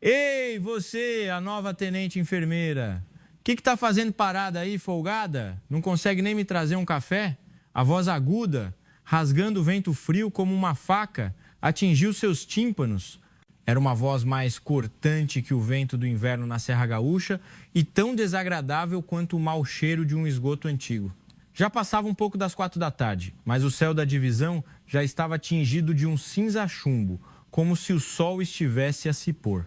Ei, você, a nova tenente enfermeira. O que tá fazendo parada aí, folgada? Não consegue nem me trazer um café? A voz aguda, rasgando o vento frio como uma faca, atingiu seus tímpanos. Era uma voz mais cortante que o vento do inverno na Serra Gaúcha e tão desagradável quanto o mau cheiro de um esgoto antigo. Já passava um pouco das 4 da tarde, mas o céu da divisão já estava tingido de um cinza chumbo, como se o sol estivesse a se pôr.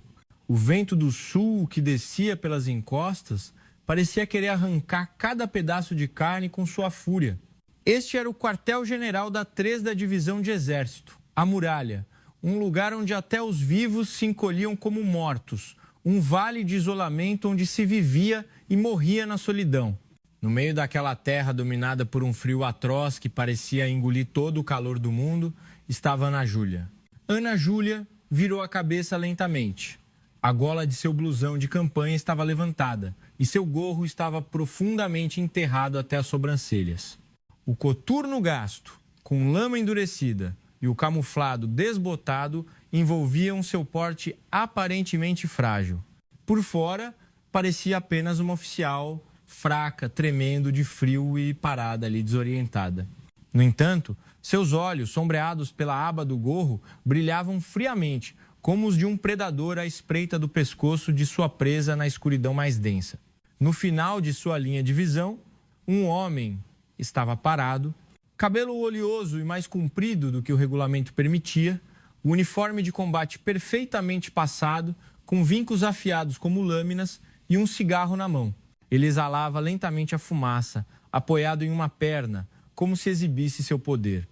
O vento do sul, que descia pelas encostas, parecia querer arrancar cada pedaço de carne com sua fúria. Este era o quartel-general da 3 da Divisão de Exército, a Muralha, um lugar onde até os vivos se encolhiam como mortos, um vale de isolamento onde se vivia e morria na solidão. No meio daquela terra dominada por um frio atroz que parecia engolir todo o calor do mundo, estava Ana Júlia. Ana Júlia virou a cabeça lentamente. A gola de seu blusão de campanha estava levantada e seu gorro estava profundamente enterrado até as sobrancelhas. O coturno gasto, com lama endurecida, e o camuflado desbotado envolviam seu porte aparentemente frágil. Por fora, parecia apenas uma oficial fraca, tremendo de frio e parada ali, desorientada. No entanto, seus olhos, sombreados pela aba do gorro, brilhavam friamente, como os de um predador à espreita do pescoço de sua presa na escuridão mais densa. No final de sua linha de visão, um homem estava parado, cabelo oleoso e mais comprido do que o regulamento permitia, o uniforme de combate perfeitamente passado, com vincos afiados como lâminas e um cigarro na mão. Ele exalava lentamente a fumaça, apoiado em uma perna, como se exibisse seu poder.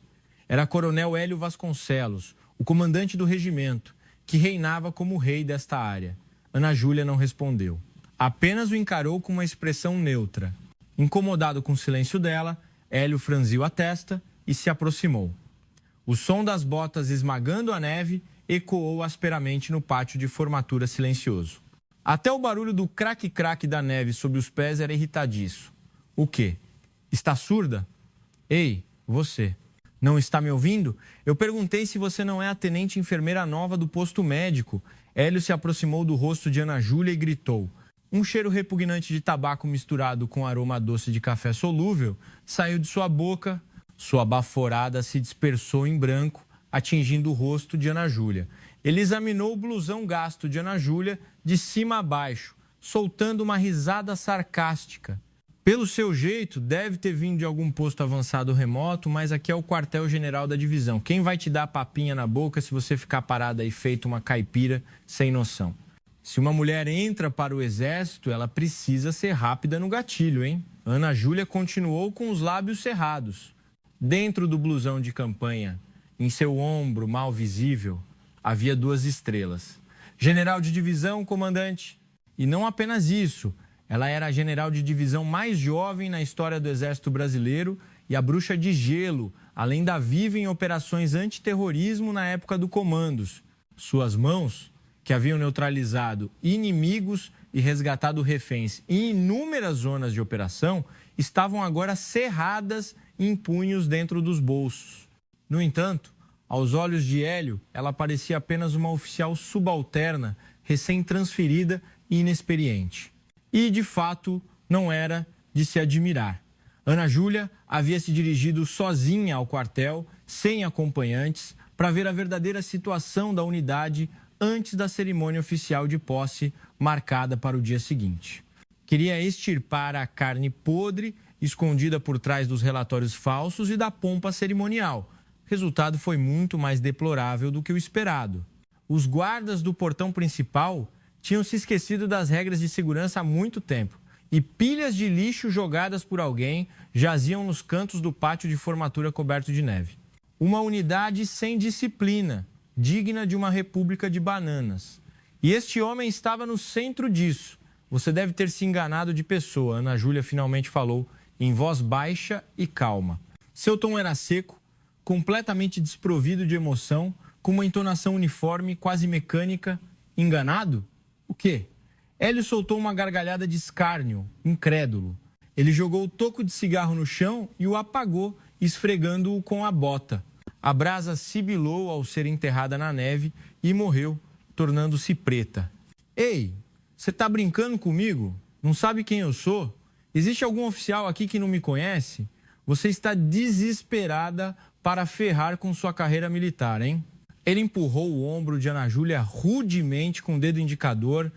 Era Coronel Hélio Vasconcelos, o comandante do regimento, que reinava como rei desta área. Ana Júlia não respondeu. Apenas o encarou com uma expressão neutra. Incomodado com o silêncio dela, Hélio franziu a testa e se aproximou. O som das botas esmagando a neve ecoou asperamente no pátio de formatura silencioso. Até o barulho do craque-craque da neve sob os pés era irritadiço. O quê? Está surda? Ei, você. Não está me ouvindo? Eu perguntei se você não é a tenente enfermeira nova do posto médico. Hélio se aproximou do rosto de Ana Júlia e gritou. Um cheiro repugnante de tabaco misturado com aroma doce de café solúvel saiu de sua boca. Sua baforada se dispersou em branco, atingindo o rosto de Ana Júlia. Ele examinou o blusão gasto de Ana Júlia de cima a baixo, soltando uma risada sarcástica. Pelo seu jeito, deve ter vindo de algum posto avançado remoto, mas aqui é o quartel-general da divisão. Quem vai te dar papinha na boca se você ficar parada aí feito uma caipira sem noção? Se uma mulher entra para o exército, ela precisa ser rápida no gatilho, hein? Ana Júlia continuou com os lábios cerrados. Dentro do blusão de campanha, em seu ombro mal visível, havia 2 estrelas. General de divisão, comandante. E não apenas isso, ela era a general de divisão mais jovem na história do Exército Brasileiro e a bruxa de gelo, além da viva em operações antiterrorismo na época do Comandos. Suas mãos, que haviam neutralizado inimigos e resgatado reféns em inúmeras zonas de operação, estavam agora cerradas em punhos dentro dos bolsos. No entanto, aos olhos de Hélio, ela parecia apenas uma oficial subalterna, recém-transferida e inexperiente. E, de fato, não era de se admirar. Ana Júlia havia se dirigido sozinha ao quartel, sem acompanhantes, para ver a verdadeira situação da unidade antes da cerimônia oficial de posse marcada para o dia seguinte. Queria extirpar a carne podre, escondida por trás dos relatórios falsos e da pompa cerimonial. O resultado foi muito mais deplorável do que o esperado. Os guardas do portão principal tinham se esquecido das regras de segurança há muito tempo e pilhas de lixo jogadas por alguém jaziam nos cantos do pátio de formatura coberto de neve. Uma unidade sem disciplina, digna de uma república de bananas. E este homem estava no centro disso. Você deve ter se enganado de pessoa, Ana Júlia finalmente falou, em voz baixa e calma. Seu tom era seco, completamente desprovido de emoção, com uma entonação uniforme, quase mecânica. Enganado? O quê? Hélio soltou uma gargalhada de escárnio, incrédulo. Ele jogou o toco de cigarro no chão e o apagou, esfregando-o com a bota. A brasa sibilou ao ser enterrada na neve e morreu, tornando-se preta. Ei, você tá brincando comigo? Não sabe quem eu sou? Existe algum oficial aqui que não me conhece? Você está desesperada para ferrar com sua carreira militar, hein? Ele empurrou o ombro de Ana Júlia rudemente com o dedo indicador.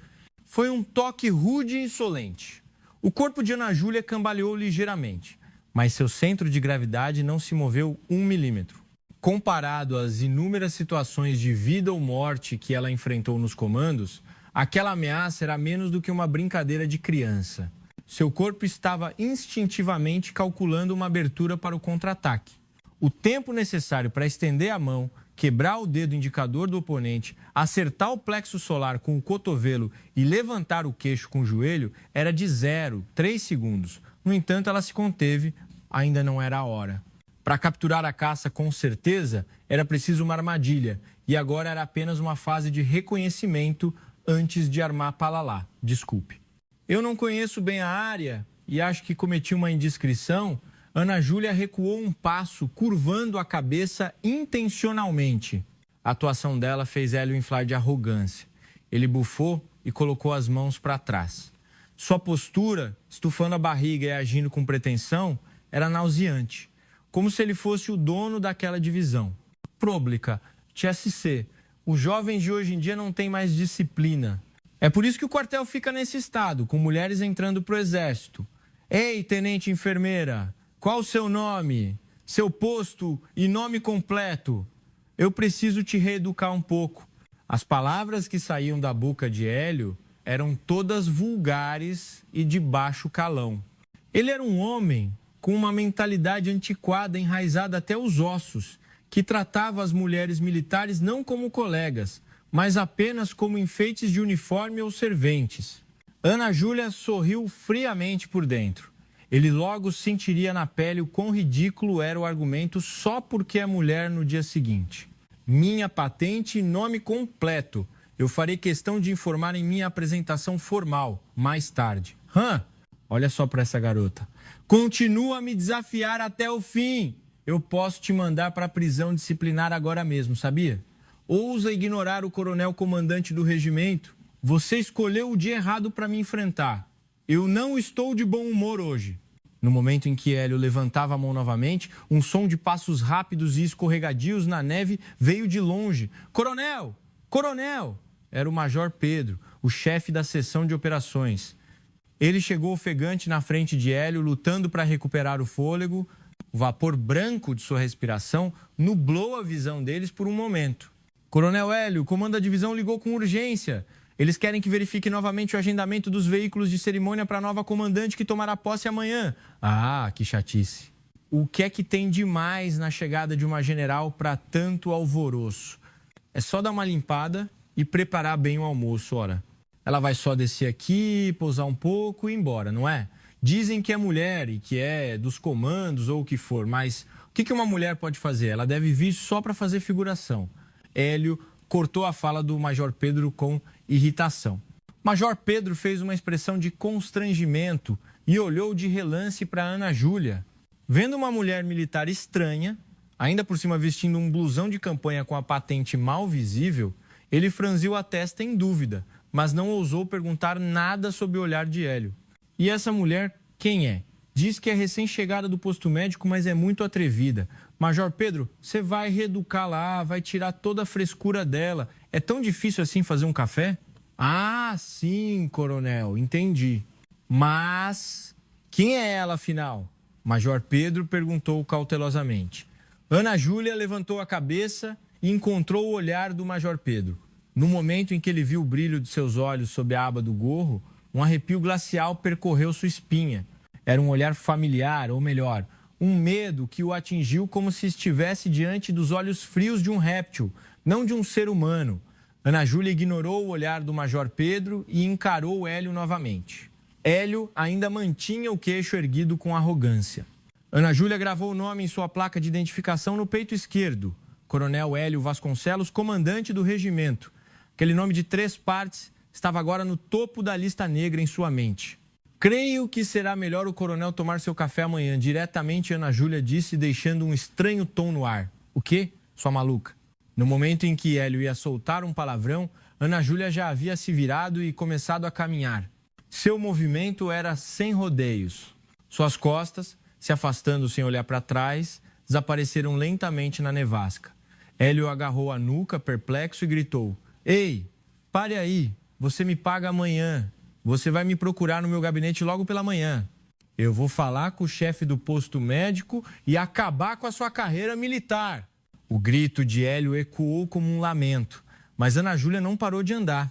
Foi um toque rude e insolente. O corpo de Ana Júlia cambaleou ligeiramente, mas seu centro de gravidade não se moveu 1 milímetro. Comparado às inúmeras situações de vida ou morte que ela enfrentou nos comandos, aquela ameaça era menos do que uma brincadeira de criança. Seu corpo estava instintivamente calculando uma abertura para o contra-ataque. O tempo necessário para estender a mão, quebrar o dedo indicador do oponente, acertar o plexo solar com o cotovelo e levantar o queixo com o joelho era de 0,3 segundos. No entanto, ela se conteve, ainda não era a hora. Para capturar a caça com certeza, era preciso uma armadilha, e agora era apenas uma fase de reconhecimento antes de armar palalá. Desculpe. Eu não conheço bem a área e acho que cometi uma indiscrição. Ana Júlia recuou um passo, curvando a cabeça intencionalmente. A atuação dela fez Hélio inflar de arrogância. Ele bufou e colocou as mãos para trás. Sua postura, estufando a barriga e agindo com pretensão, era nauseante, como se ele fosse o dono daquela divisão. Próblica, TSC, os jovens de hoje em dia não têm mais disciplina. É por isso que o quartel fica nesse estado, com mulheres entrando para o exército. Ei, tenente enfermeira, qual o seu nome, seu posto e nome completo? Eu preciso te reeducar um pouco. As palavras que saíam da boca de Hélio eram todas vulgares e de baixo calão. Ele era um homem com uma mentalidade antiquada, enraizada até os ossos, que tratava as mulheres militares não como colegas, mas apenas como enfeites de uniforme ou serventes. Ana Júlia sorriu friamente por dentro. Ele logo sentiria na pele o quão ridículo era o argumento só porque é mulher no dia seguinte. Minha patente e nome completo. Eu farei questão de informar em minha apresentação formal, mais tarde. Olha só para essa garota. Continua a me desafiar até o fim. Eu posso te mandar para a prisão disciplinar agora mesmo, sabia? Ousa ignorar o coronel comandante do regimento. Você escolheu o dia errado para me enfrentar. Eu não estou de bom humor hoje. No momento em que Hélio levantava a mão novamente, um som de passos rápidos e escorregadios na neve veio de longe. Coronel! Coronel! Era o Major Pedro, o chefe da seção de operações. Ele chegou ofegante na frente de Hélio, lutando para recuperar o fôlego. O vapor branco de sua respiração nublou a visão deles por um momento. Coronel Hélio, o comando da divisão ligou com urgência. Eles querem que verifique novamente o agendamento dos veículos de cerimônia para a nova comandante que tomará posse amanhã. Ah, que chatice. O que é que tem de mais na chegada de uma general para tanto alvoroço? É só dar uma limpada e preparar bem o almoço, ora. Ela vai só descer aqui, pousar um pouco e ir embora, não é? Dizem que é mulher e que é dos comandos ou o que for, mas o que uma mulher pode fazer? Ela deve vir só para fazer figuração. Hélio cortou a fala do Major Pedro com irritação. Major Pedro fez uma expressão de constrangimento e olhou de relance para Ana Júlia. Vendo uma mulher militar estranha, ainda por cima vestindo um blusão de campanha com a patente mal visível, ele franziu a testa em dúvida, mas não ousou perguntar nada sobre o olhar de Hélio. E essa mulher, quem é? Diz que é recém-chegada do posto médico, mas é muito atrevida. Major Pedro, você vai reeducar lá, vai tirar toda a frescura dela. É tão difícil assim fazer um café? Ah, sim, coronel, entendi. Mas quem é ela, afinal? Major Pedro perguntou cautelosamente. Ana Júlia levantou a cabeça e encontrou o olhar do Major Pedro. No momento em que ele viu o brilho de seus olhos sob a aba do gorro, um arrepio glacial percorreu sua espinha. Era um olhar familiar, ou melhor, um medo que o atingiu como se estivesse diante dos olhos frios de um réptil, não de um ser humano. Ana Júlia ignorou o olhar do Major Pedro e encarou Hélio novamente. Hélio ainda mantinha o queixo erguido com arrogância. Ana Júlia gravou o nome em sua placa de identificação no peito esquerdo. Coronel Hélio Vasconcelos, comandante do regimento. Aquele nome de 3 partes estava agora no topo da lista negra em sua mente. Creio que será melhor o coronel tomar seu café amanhã, diretamente Ana Júlia disse, deixando um estranho tom no ar. O quê? Sua maluca. No momento em que Hélio ia soltar um palavrão, Ana Júlia já havia se virado e começado a caminhar. Seu movimento era sem rodeios. Suas costas, se afastando sem olhar para trás, desapareceram lentamente na nevasca. Hélio agarrou a nuca, perplexo, e gritou: "Ei, pare aí, você me paga amanhã. Você vai me procurar no meu gabinete logo pela manhã. Eu vou falar com o chefe do posto médico e acabar com a sua carreira militar." O grito de Hélio ecoou como um lamento, mas Ana Júlia não parou de andar.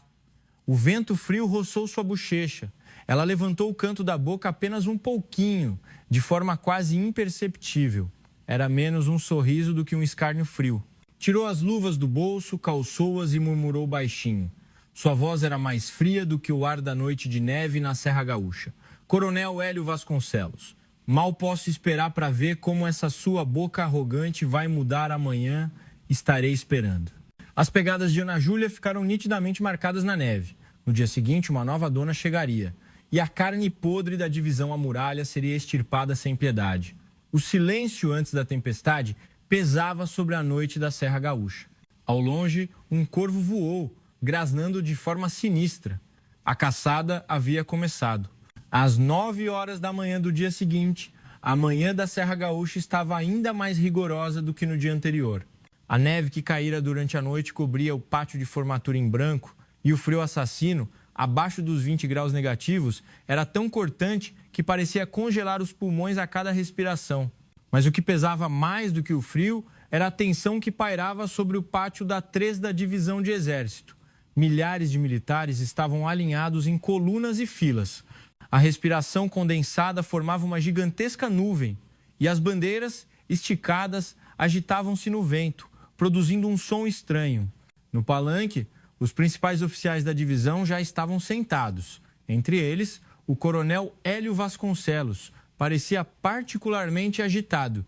O vento frio roçou sua bochecha. Ela levantou o canto da boca apenas um pouquinho, de forma quase imperceptível. Era menos um sorriso do que um escárnio frio. Tirou as luvas do bolso, calçou-as e murmurou baixinho. Sua voz era mais fria do que o ar da noite de neve na Serra Gaúcha. "Coronel Hélio Vasconcelos, mal posso esperar para ver como essa sua boca arrogante vai mudar amanhã. Estarei esperando." As pegadas de Ana Júlia ficaram nitidamente marcadas na neve. No dia seguinte, uma nova dona chegaria. E a carne podre da divisão à muralha seria extirpada sem piedade. O silêncio antes da tempestade pesava sobre a noite da Serra Gaúcha. Ao longe, um corvo voou, grasnando de forma sinistra. A caçada havia começado. Às 9 horas da manhã do dia seguinte, a manhã da Serra Gaúcha estava ainda mais rigorosa do que no dia anterior. A neve que caíra durante a noite cobria o pátio de formatura em branco e o frio assassino, abaixo dos 20 graus negativos, era tão cortante que parecia congelar os pulmões a cada respiração. Mas o que pesava mais do que o frio era a tensão que pairava sobre o pátio da 3ª Divisão de Exército. Milhares de militares estavam alinhados em colunas e filas. A respiração condensada formava uma gigantesca nuvem e as bandeiras, esticadas, agitavam-se no vento, produzindo um som estranho. No palanque, os principais oficiais da divisão já estavam sentados. Entre eles, o coronel Hélio Vasconcelos parecia particularmente agitado.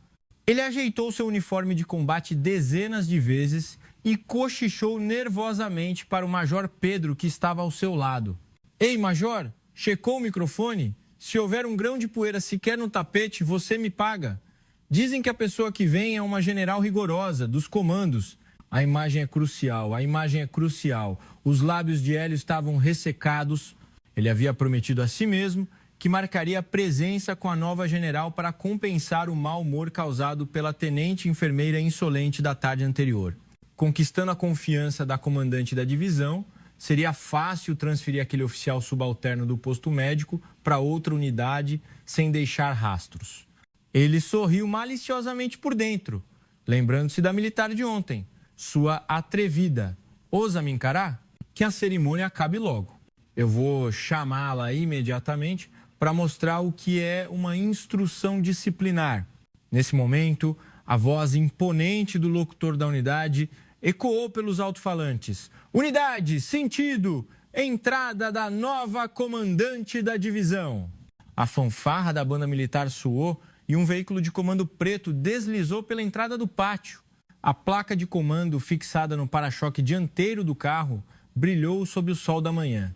Ele ajeitou seu uniforme de combate dezenas de vezes e cochichou nervosamente para o major Pedro, que estava ao seu lado. "Ei, major, checou o microfone? Se houver um grão de poeira sequer no tapete, você me paga. Dizem que a pessoa que vem é uma general rigorosa, dos comandos." A imagem é crucial, a imagem é crucial. Os lábios de Hélio estavam ressecados. Ele havia prometido a si mesmo que marcaria presença com a nova general para compensar o mau humor causado pela tenente enfermeira insolente da tarde anterior. Conquistando a confiança da comandante da divisão, seria fácil transferir aquele oficial subalterno do posto médico para outra unidade sem deixar rastros. Ele sorriu maliciosamente por dentro, lembrando-se da militar de ontem, sua atrevida. "Ousa me encarar? Que a cerimônia acabe logo. Eu vou chamá-la imediatamente para mostrar o que é uma instrução disciplinar." Nesse momento, a voz imponente do locutor da unidade ecoou pelos alto-falantes: "Unidade, sentido, entrada da nova comandante da divisão." A fanfarra da banda militar soou e um veículo de comando preto deslizou pela entrada do pátio. A placa de comando fixada no para-choque dianteiro do carro brilhou sob o sol da manhã.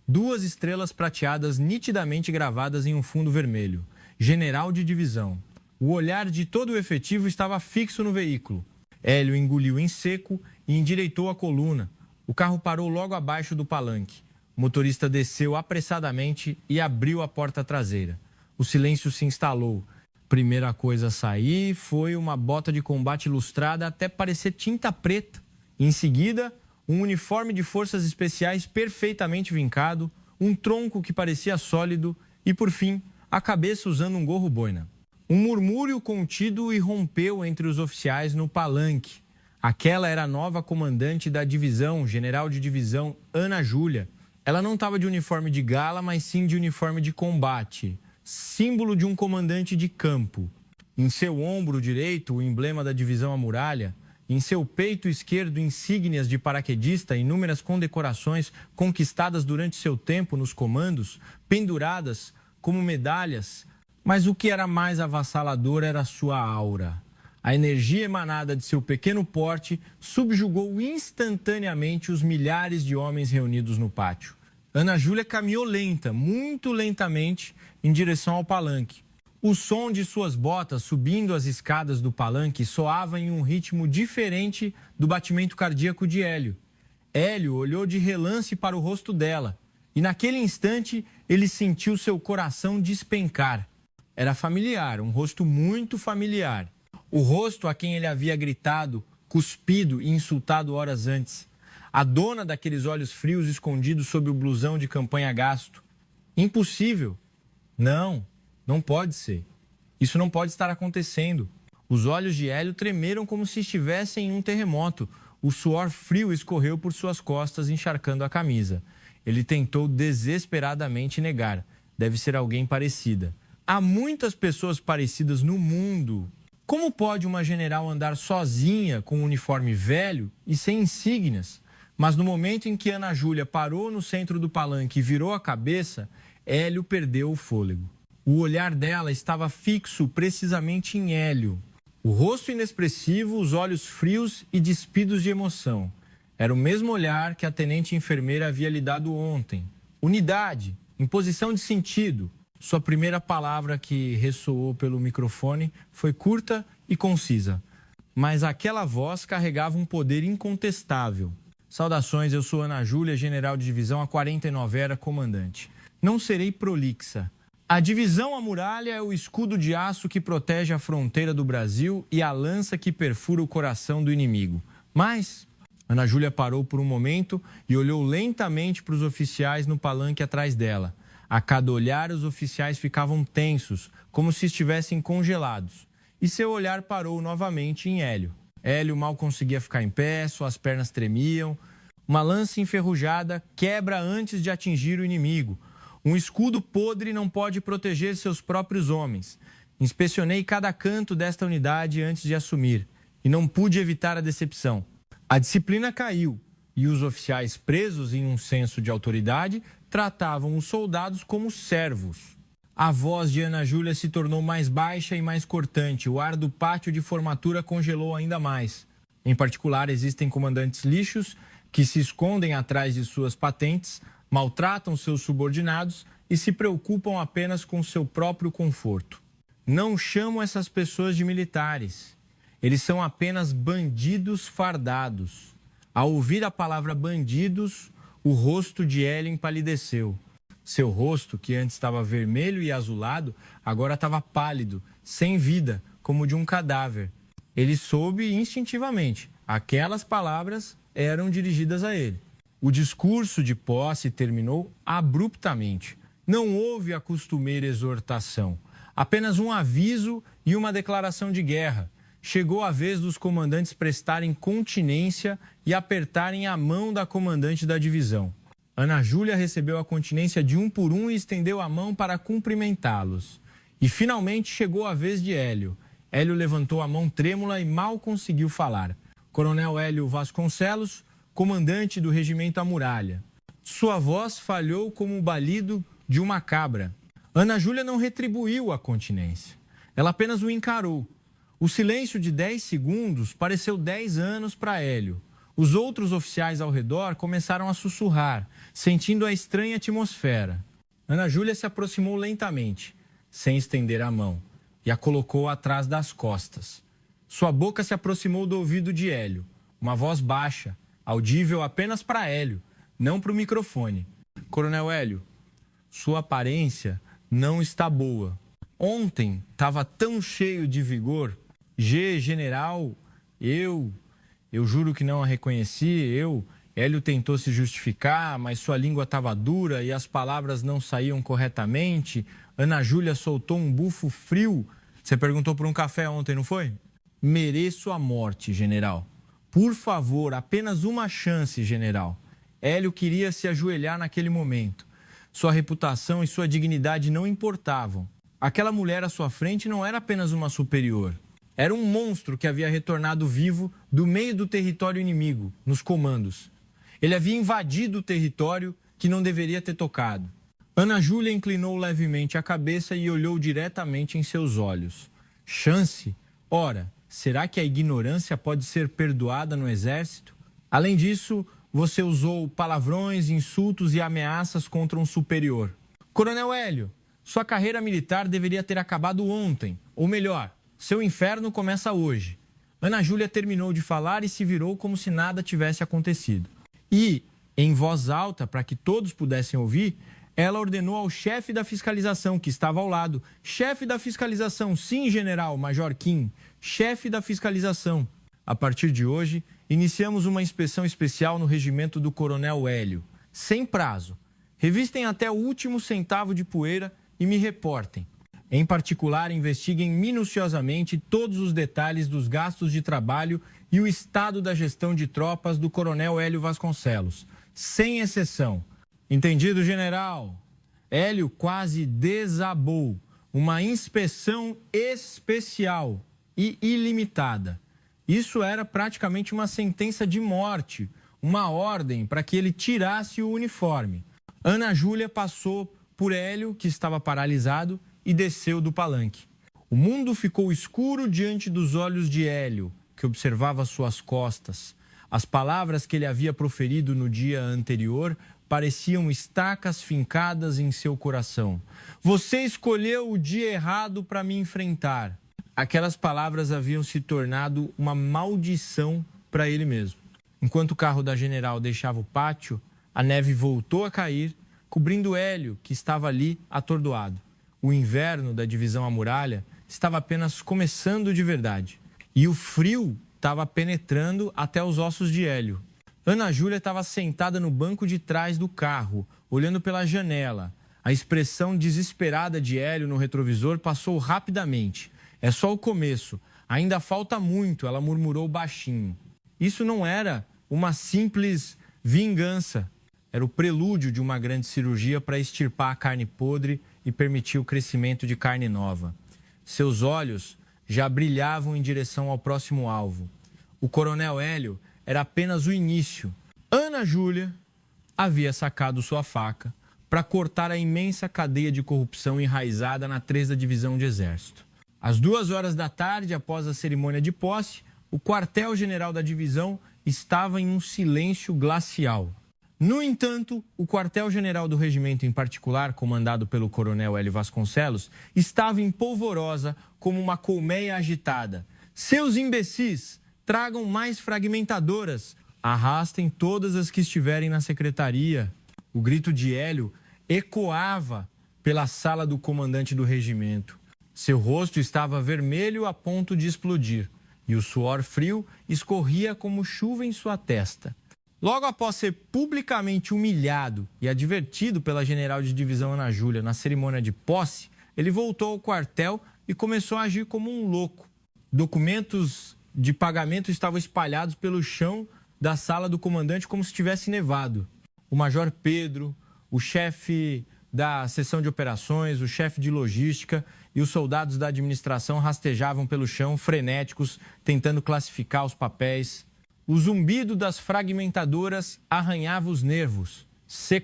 2 estrelas prateadas nitidamente gravadas em um fundo vermelho. General de divisão. O olhar de todo o efetivo estava fixo no veículo. Hélio engoliu em seco e endireitou a coluna. O carro parou logo abaixo do palanque. O motorista desceu apressadamente e abriu a porta traseira. O silêncio se instalou. Primeira coisa a sair foi uma bota de combate lustrada até parecer tinta preta. Em seguida, um uniforme de forças especiais perfeitamente vincado, um tronco que parecia sólido e, por fim, a cabeça usando um gorro boina. Um murmúrio contido irrompeu entre os oficiais no palanque. Aquela era a nova comandante da divisão, general de divisão Ana Júlia. Ela não estava de uniforme de gala, mas sim de uniforme de combate, símbolo de um comandante de campo. Em seu ombro direito, o emblema da divisão à muralha. Em seu peito esquerdo, insígnias de paraquedista, inúmeras condecorações conquistadas durante seu tempo nos comandos, penduradas como medalhas. Mas o que era mais avassalador era sua aura. A energia emanada de seu pequeno porte subjugou instantaneamente os milhares de homens reunidos no pátio. Ana Júlia caminhou lenta, muito lentamente, em direção ao palanque. O som de suas botas subindo as escadas do palanque soava em um ritmo diferente do batimento cardíaco de Hélio. Hélio olhou de relance para o rosto dela e naquele instante ele sentiu seu coração despencar. Era familiar, um rosto muito familiar. O rosto a quem ele havia gritado, cuspido e insultado horas antes. A dona daqueles olhos frios escondidos sob o blusão de campanha gasto. Impossível. Não, não pode ser. Isso não pode estar acontecendo. Os olhos de Hélio tremeram como se estivessem em um terremoto. O suor frio escorreu por suas costas, encharcando a camisa. Ele tentou desesperadamente negar. Deve ser alguém parecida. Há muitas pessoas parecidas no mundo. Como pode uma general andar sozinha com um uniforme velho e sem insígnias? Mas no momento em que Ana Júlia parou no centro do palanque e virou a cabeça, Hélio perdeu o fôlego. O olhar dela estava fixo precisamente em Hélio. O rosto inexpressivo, os olhos frios e despidos de emoção. Era o mesmo olhar que a tenente enfermeira havia lhe dado ontem. Unidade, imposição de sentido. Sua primeira palavra que ressoou pelo microfone foi curta e concisa. Mas aquela voz carregava um poder incontestável. Saudações, eu sou Ana Júlia, general de divisão, há 49 era comandante. Não serei prolixa. A divisão à muralha é o escudo de aço que protege a fronteira do Brasil e a lança que perfura o coração do inimigo. Mas Ana Júlia parou por um momento e olhou lentamente para os oficiais no palanque atrás dela. A cada olhar, os oficiais ficavam tensos, como se estivessem congelados. E seu olhar parou novamente em Hélio. Hélio mal conseguia ficar em pé, suas pernas tremiam. Uma lança enferrujada quebra antes de atingir o inimigo. Um escudo podre não pode proteger seus próprios homens. Inspecionei cada canto desta unidade antes de assumir e não pude evitar a decepção. A disciplina caiu e os oficiais, presos em um senso de autoridade, tratavam os soldados como servos. A voz de Ana Júlia se tornou mais baixa e mais cortante. O ar do pátio de formatura congelou ainda mais. Em particular, existem comandantes lixos que se escondem atrás de suas patentes, maltratam seus subordinados e se preocupam apenas com seu próprio conforto. Não chamo essas pessoas de militares. Eles são apenas bandidos fardados. Ao ouvir a palavra bandidos, o rosto de Hélio empalideceu. Seu rosto, que antes estava vermelho e azulado, agora estava pálido, sem vida, como de um cadáver. Ele soube instintivamente. Aquelas palavras eram dirigidas a ele. O discurso de posse terminou abruptamente. Não houve a costumeira exortação, apenas um aviso e uma declaração de guerra. Chegou a vez dos comandantes prestarem continência e apertarem a mão da comandante da divisão. Ana Júlia recebeu a continência de um por um e estendeu a mão para cumprimentá-los. E finalmente chegou a vez de Hélio. Hélio levantou a mão trêmula e mal conseguiu falar. Coronel Hélio Vasconcelos, comandante do regimento à muralha. Sua voz falhou como o balido de uma cabra. Ana Júlia não retribuiu a continência. Ela apenas o encarou. O silêncio de 10 segundos pareceu 10 anos para Hélio. Os outros oficiais ao redor começaram a sussurrar, sentindo a estranha atmosfera. Ana Júlia se aproximou lentamente, sem estender a mão, e a colocou atrás das costas. Sua boca se aproximou do ouvido de Hélio. Uma voz baixa, audível apenas para Hélio, não para o microfone. Coronel Hélio, sua aparência não está boa. Ontem estava tão cheio de vigor. General, eu juro que não a reconheci, Hélio tentou se justificar, mas sua língua estava dura e as palavras não saíam corretamente. Ana Júlia soltou um bufo frio. Você perguntou por um café ontem, não foi? Mereço a morte, general. Por favor, apenas uma chance, general. Hélio queria se ajoelhar naquele momento. Sua reputação e sua dignidade não importavam. Aquela mulher à sua frente não era apenas uma superior. Era um monstro que havia retornado vivo do meio do território inimigo, nos comandos. Ele havia invadido o território que não deveria ter tocado. Ana Júlia inclinou levemente a cabeça e olhou diretamente em seus olhos. Chance? Ora, será que a ignorância pode ser perdoada no exército? Além disso, você usou palavrões, insultos e ameaças contra um superior. Coronel Hélio, sua carreira militar deveria ter acabado ontem, ou melhor, seu inferno começa hoje. Ana Júlia terminou de falar e se virou como se nada tivesse acontecido. E, em voz alta, para que todos pudessem ouvir, ela ordenou ao chefe da fiscalização, que estava ao lado: chefe da fiscalização, sim, general, Major Kim, chefe da fiscalização. A partir de hoje, iniciamos uma inspeção especial no regimento do Coronel Hélio, sem prazo. Revistem até o último centavo de poeira e me reportem. Em particular, investiguem minuciosamente todos os detalhes dos gastos de trabalho e o estado da gestão de tropas do Coronel Hélio Vasconcelos, sem exceção. Entendido, general? Hélio quase desabou. Uma inspeção especial e ilimitada. Isso era praticamente uma sentença de morte, uma ordem para que ele tirasse o uniforme. Ana Júlia passou por Hélio, que estava paralisado, e desceu do palanque. O mundo ficou escuro diante dos olhos de Hélio, que observava suas costas. As palavras que ele havia proferido no dia anterior pareciam estacas fincadas em seu coração. Você escolheu o dia errado para me enfrentar. Aquelas palavras haviam se tornado uma maldição para ele mesmo. Enquanto o carro da general deixava o pátio, a neve voltou a cair, cobrindo Hélio, que estava ali atordoado. O inverno da divisão à muralha estava apenas começando de verdade. E o frio estava penetrando até os ossos de Hélio. Ana Júlia estava sentada no banco de trás do carro, olhando pela janela. A expressão desesperada de Hélio no retrovisor passou rapidamente. É só o começo. Ainda falta muito, ela murmurou baixinho. Isso não era uma simples vingança. Era o prelúdio de uma grande cirurgia para extirpar a carne podre e permitir o crescimento de carne nova. Seus olhos já brilhavam em direção ao próximo alvo. O Coronel Hélio era apenas o início. Ana Júlia havia sacado sua faca para cortar a imensa cadeia de corrupção enraizada na 3ª Divisão de Exército. Às 2h da tarde, após a cerimônia de posse, o quartel-general da divisão estava em um silêncio glacial. No entanto, o quartel-general do regimento em particular, comandado pelo Coronel Hélio Vasconcelos, estava em polvorosa como uma colmeia agitada. Seus imbecis, tragam mais fragmentadoras, arrastem todas as que estiverem na secretaria. O grito de Hélio ecoava pela sala do comandante do regimento. Seu rosto estava vermelho a ponto de explodir e o suor frio escorria como chuva em sua testa. Logo após ser publicamente humilhado e advertido pela general de divisão Ana Júlia na cerimônia de posse, ele voltou ao quartel e começou a agir como um louco. Documentos de pagamento estavam espalhados pelo chão da sala do comandante como se tivesse nevado. O major Pedro, o chefe da seção de operações, o chefe de logística e os soldados da administração rastejavam pelo chão, frenéticos, tentando classificar os papéis. O zumbido das fragmentadoras arranhava os nervos.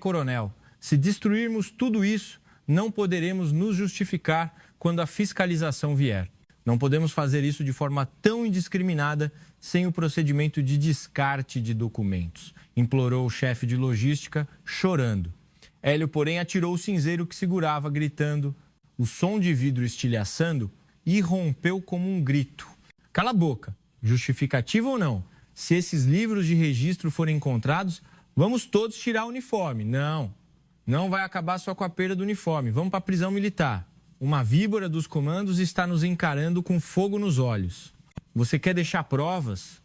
Coronel, se destruirmos tudo isso, não poderemos nos justificar quando a fiscalização vier. Não podemos fazer isso de forma tão indiscriminada sem o procedimento de descarte de documentos, implorou o chefe de logística, chorando. Hélio, porém, atirou o cinzeiro que segurava, gritando. O som de vidro estilhaçando irrompeu como um grito. Cala a boca, justificativa ou não? Se esses livros de registro forem encontrados, vamos todos tirar o uniforme. Não vai acabar só com a perda do uniforme. Vamos para a prisão militar. Uma víbora dos comandos está nos encarando com fogo nos olhos. Você quer deixar provas?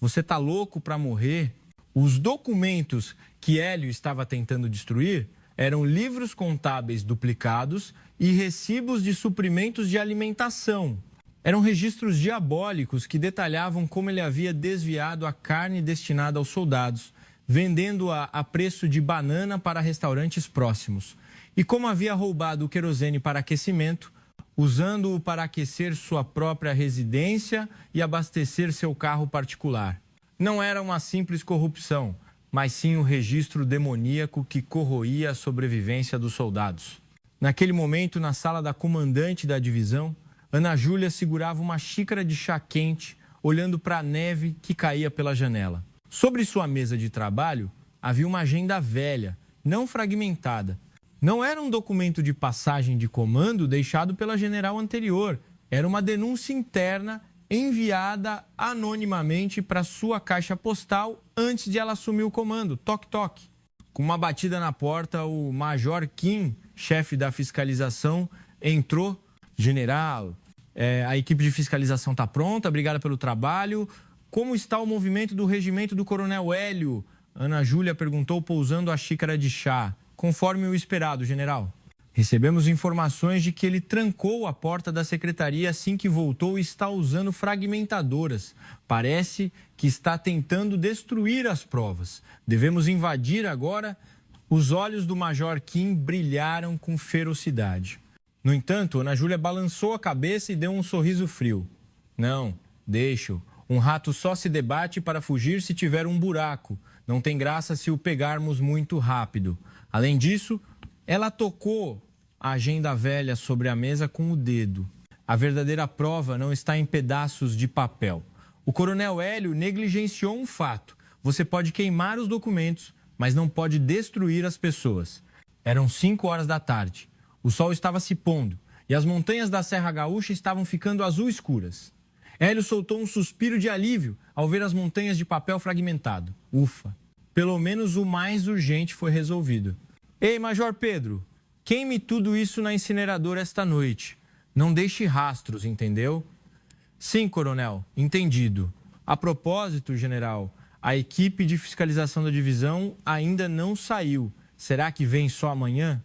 Você está louco para morrer? Os documentos que Hélio estava tentando destruir eram livros contábeis duplicados e recibos de suprimentos de alimentação. Eram registros diabólicos que detalhavam como ele havia desviado a carne destinada aos soldados, vendendo-a a preço de banana para restaurantes próximos. E como havia roubado o querosene para aquecimento, usando-o para aquecer sua própria residência e abastecer seu carro particular. Não era uma simples corrupção, mas sim um registro demoníaco que corroía a sobrevivência dos soldados. Naquele momento, na sala da comandante da divisão, Ana Júlia segurava uma xícara de chá quente, olhando para a neve que caía pela janela. Sobre sua mesa de trabalho, havia uma agenda velha, não fragmentada. Não era um documento de passagem de comando deixado pela general anterior. Era uma denúncia interna enviada anonimamente para sua caixa postal antes de ela assumir o comando. Toque, toque. Com uma batida na porta, o Major Kim, chefe da fiscalização, entrou. General, a equipe de fiscalização está pronta, obrigada pelo trabalho. Como está o movimento do regimento do Coronel Hélio? Ana Júlia perguntou, pousando a xícara de chá. Conforme o esperado, general. Recebemos informações de que ele trancou a porta da secretaria assim que voltou e está usando fragmentadoras. Parece que está tentando destruir as provas. Devemos invadir agora? Os olhos do Major Kim brilharam com ferocidade. No entanto, Ana Júlia balançou a cabeça e deu um sorriso frio. Não, deixa-o. Um rato só se debate para fugir se tiver um buraco. Não tem graça se o pegarmos muito rápido. Além disso, ela tocou a agenda velha sobre a mesa com o dedo. A verdadeira prova não está em pedaços de papel. O Coronel Hélio negligenciou um fato. Você pode queimar os documentos, mas não pode destruir as pessoas. Eram 5 horas da tarde. O sol estava se pondo e as montanhas da Serra Gaúcha estavam ficando azul escuras. Hélio soltou um suspiro de alívio ao ver as montanhas de papel fragmentado. Ufa! Pelo menos o mais urgente foi resolvido. Ei, Major Pedro, queime tudo isso na incineradora esta noite. Não deixe rastros, entendeu? Sim, coronel, entendido. A propósito, general, a equipe de fiscalização da divisão ainda não saiu. Será que vem só amanhã?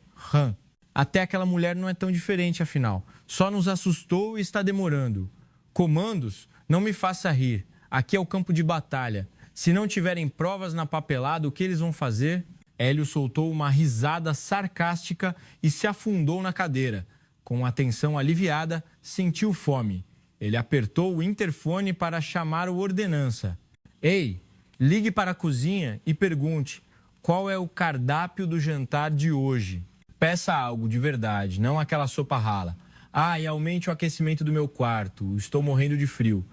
Até aquela mulher não é tão diferente, afinal. Só nos assustou e está demorando. Comandos, não me faça rir. Aqui é o campo de batalha. Se não tiverem provas na papelada, o que eles vão fazer? Hélio soltou uma risada sarcástica e se afundou na cadeira. Com a tensão aliviada, sentiu fome. Ele apertou o interfone para chamar o ordenança. Ei, ligue para a cozinha e pergunte qual é o cardápio do jantar de hoje. Peça algo de verdade, não aquela sopa rala. E aumente o aquecimento do meu quarto, estou morrendo de frio.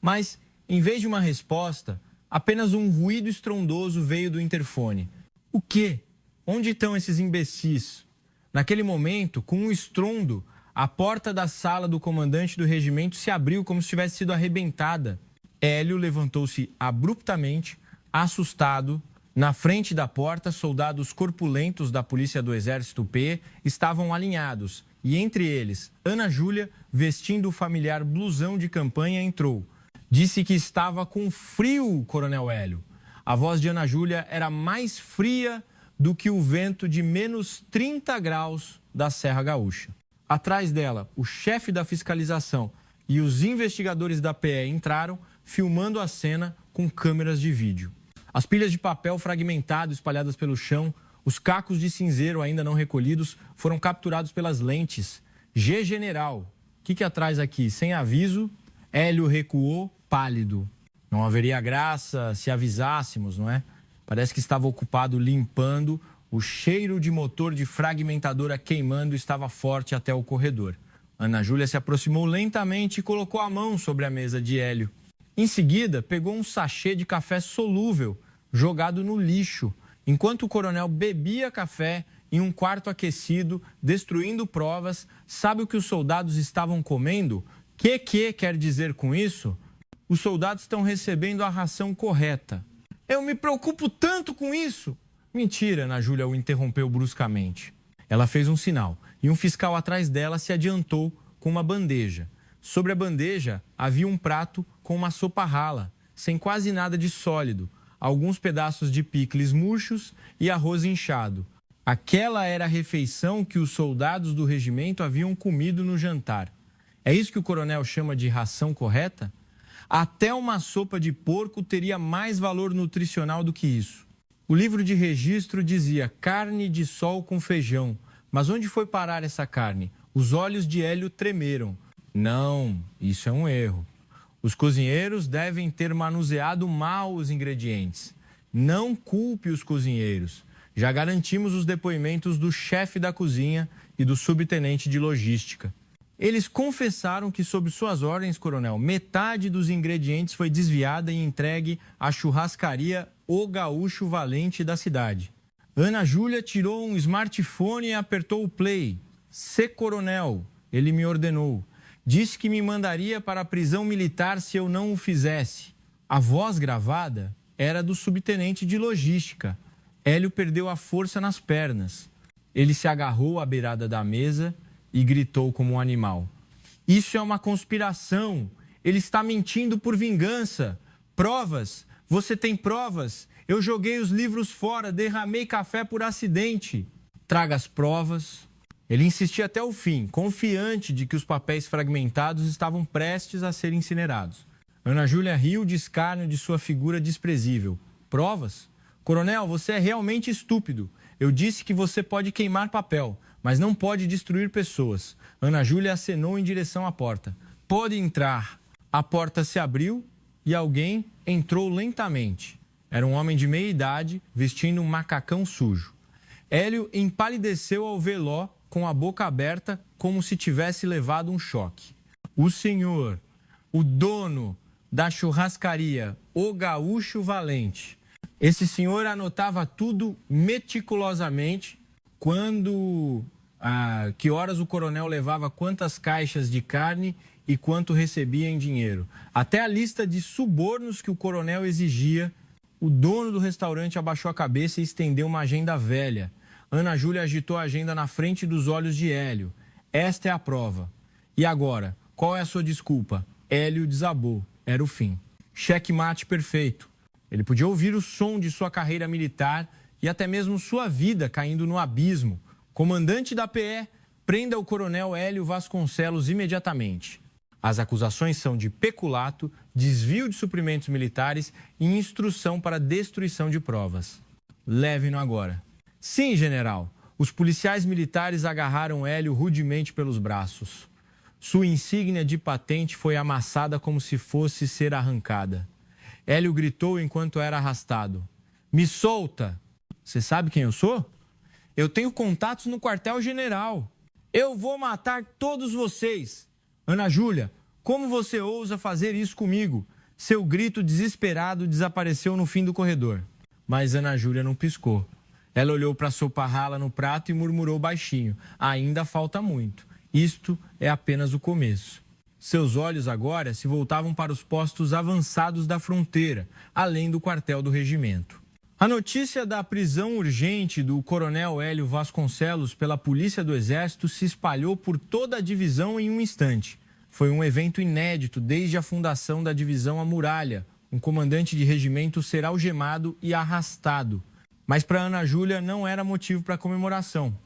Mas, em vez de uma resposta, apenas um ruído estrondoso veio do interfone. O quê? Onde estão esses imbecis? Naquele momento, com um estrondo, a porta da sala do comandante do regimento se abriu como se tivesse sido arrebentada. Hélio levantou-se abruptamente, assustado. Na frente da porta, soldados corpulentos da Polícia do Exército P estavam alinhados. E entre eles, Ana Júlia, vestindo o familiar blusão de campanha, entrou. Disse que estava com frio, Coronel Hélio. A voz de Ana Júlia era mais fria do que o vento de menos 30 graus da Serra Gaúcha. Atrás dela, o chefe da fiscalização e os investigadores da PE entraram, filmando a cena com câmeras de vídeo. As pilhas de papel fragmentado espalhadas pelo chão, os cacos de cinzeiro ainda não recolhidos foram capturados pelas lentes. General. O que atrás aqui? Sem aviso, Hélio recuou, pálido. Não haveria graça se avisássemos, não é? Parece que estava ocupado limpando. O cheiro de motor de fragmentadora queimando estava forte até o corredor. Ana Júlia se aproximou lentamente e colocou a mão sobre a mesa de Hélio. Em seguida, pegou um sachê de café solúvel, jogado no lixo, enquanto o coronel bebia café em um quarto aquecido, destruindo provas. Sabe o que os soldados estavam comendo? Que quer dizer com isso? Os soldados estão recebendo a ração correta. Eu me preocupo tanto com isso. Mentira, Ana Júlia o interrompeu bruscamente. Ela fez um sinal e um fiscal atrás dela se adiantou com uma bandeja. Sobre a bandeja havia um prato com uma sopa rala, sem quase nada de sólido, alguns pedaços de picles murchos e arroz inchado. Aquela era a refeição que os soldados do regimento haviam comido no jantar. É isso que o coronel chama de ração correta? Até uma sopa de porco teria mais valor nutricional do que isso. O livro de registro dizia carne de sol com feijão. Mas onde foi parar essa carne? Os olhos de Hélio tremeram. Não, isso é um erro. Os cozinheiros devem ter manuseado mal os ingredientes. Não culpe os cozinheiros. Já garantimos os depoimentos do chefe da cozinha e do subtenente de logística. Eles confessaram que, sob suas ordens, coronel, metade dos ingredientes foi desviada e entregue à churrascaria O Gaúcho Valente da cidade. Ana Júlia tirou um smartphone e apertou o play. Coronel, ele me ordenou. Disse que me mandaria para a prisão militar se eu não o fizesse. A voz gravada era do subtenente de logística. Hélio perdeu a força nas pernas. Ele se agarrou à beirada da mesa e gritou como um animal. Isso é uma conspiração. Ele está mentindo por vingança. Provas? Você tem provas? Eu joguei os livros fora, derramei café por acidente. Traga as provas. Ele insistia até o fim, confiante de que os papéis fragmentados estavam prestes a ser incinerados. Ana Júlia riu de escárnio de sua figura desprezível. Provas? Coronel, você é realmente estúpido. Eu disse que você pode queimar papel, mas não pode destruir pessoas. Ana Júlia acenou em direção à porta. Pode entrar. A porta se abriu e alguém entrou lentamente. Era um homem de meia idade, vestindo um macacão sujo. Hélio empalideceu ao vê-lo com a boca aberta, como se tivesse levado um choque. O senhor, o dono da churrascaria, o Gaúcho Valente. Esse senhor anotava tudo meticulosamente, que horas o coronel levava quantas caixas de carne e quanto recebia em dinheiro. Até a lista de subornos que o coronel exigia. O dono do restaurante abaixou a cabeça e estendeu uma agenda velha. Ana Júlia agitou a agenda na frente dos olhos de Hélio. Esta é a prova. E agora, qual é a sua desculpa? Hélio desabou. Era o fim. Checkmate perfeito. Ele podia ouvir o som de sua carreira militar e até mesmo sua vida caindo no abismo. Comandante da PE, prenda o coronel Hélio Vasconcelos imediatamente. As acusações são de peculato, desvio de suprimentos militares e instrução para destruição de provas. Leve-no agora. Sim, general. Os policiais militares agarraram Hélio rudemente pelos braços. Sua insígnia de patente foi amassada como se fosse ser arrancada. Hélio gritou enquanto era arrastado. Me solta! Você sabe quem eu sou? Eu tenho contatos no quartel-general. Eu vou matar todos vocês. Ana Júlia, como você ousa fazer isso comigo? Seu grito desesperado desapareceu no fim do corredor. Mas Ana Júlia não piscou. Ela olhou para a sopa rala no prato e murmurou baixinho. Ainda falta muito. Isto é apenas o começo. Seus olhos agora se voltavam para os postos avançados da fronteira, além do quartel do regimento. A notícia da prisão urgente do coronel Hélio Vasconcelos pela Polícia do Exército se espalhou por toda a divisão em um instante. Foi um evento inédito desde a fundação da divisão A Muralha, um comandante de regimento ser algemado e arrastado. Mas para Ana Júlia não era motivo para comemoração.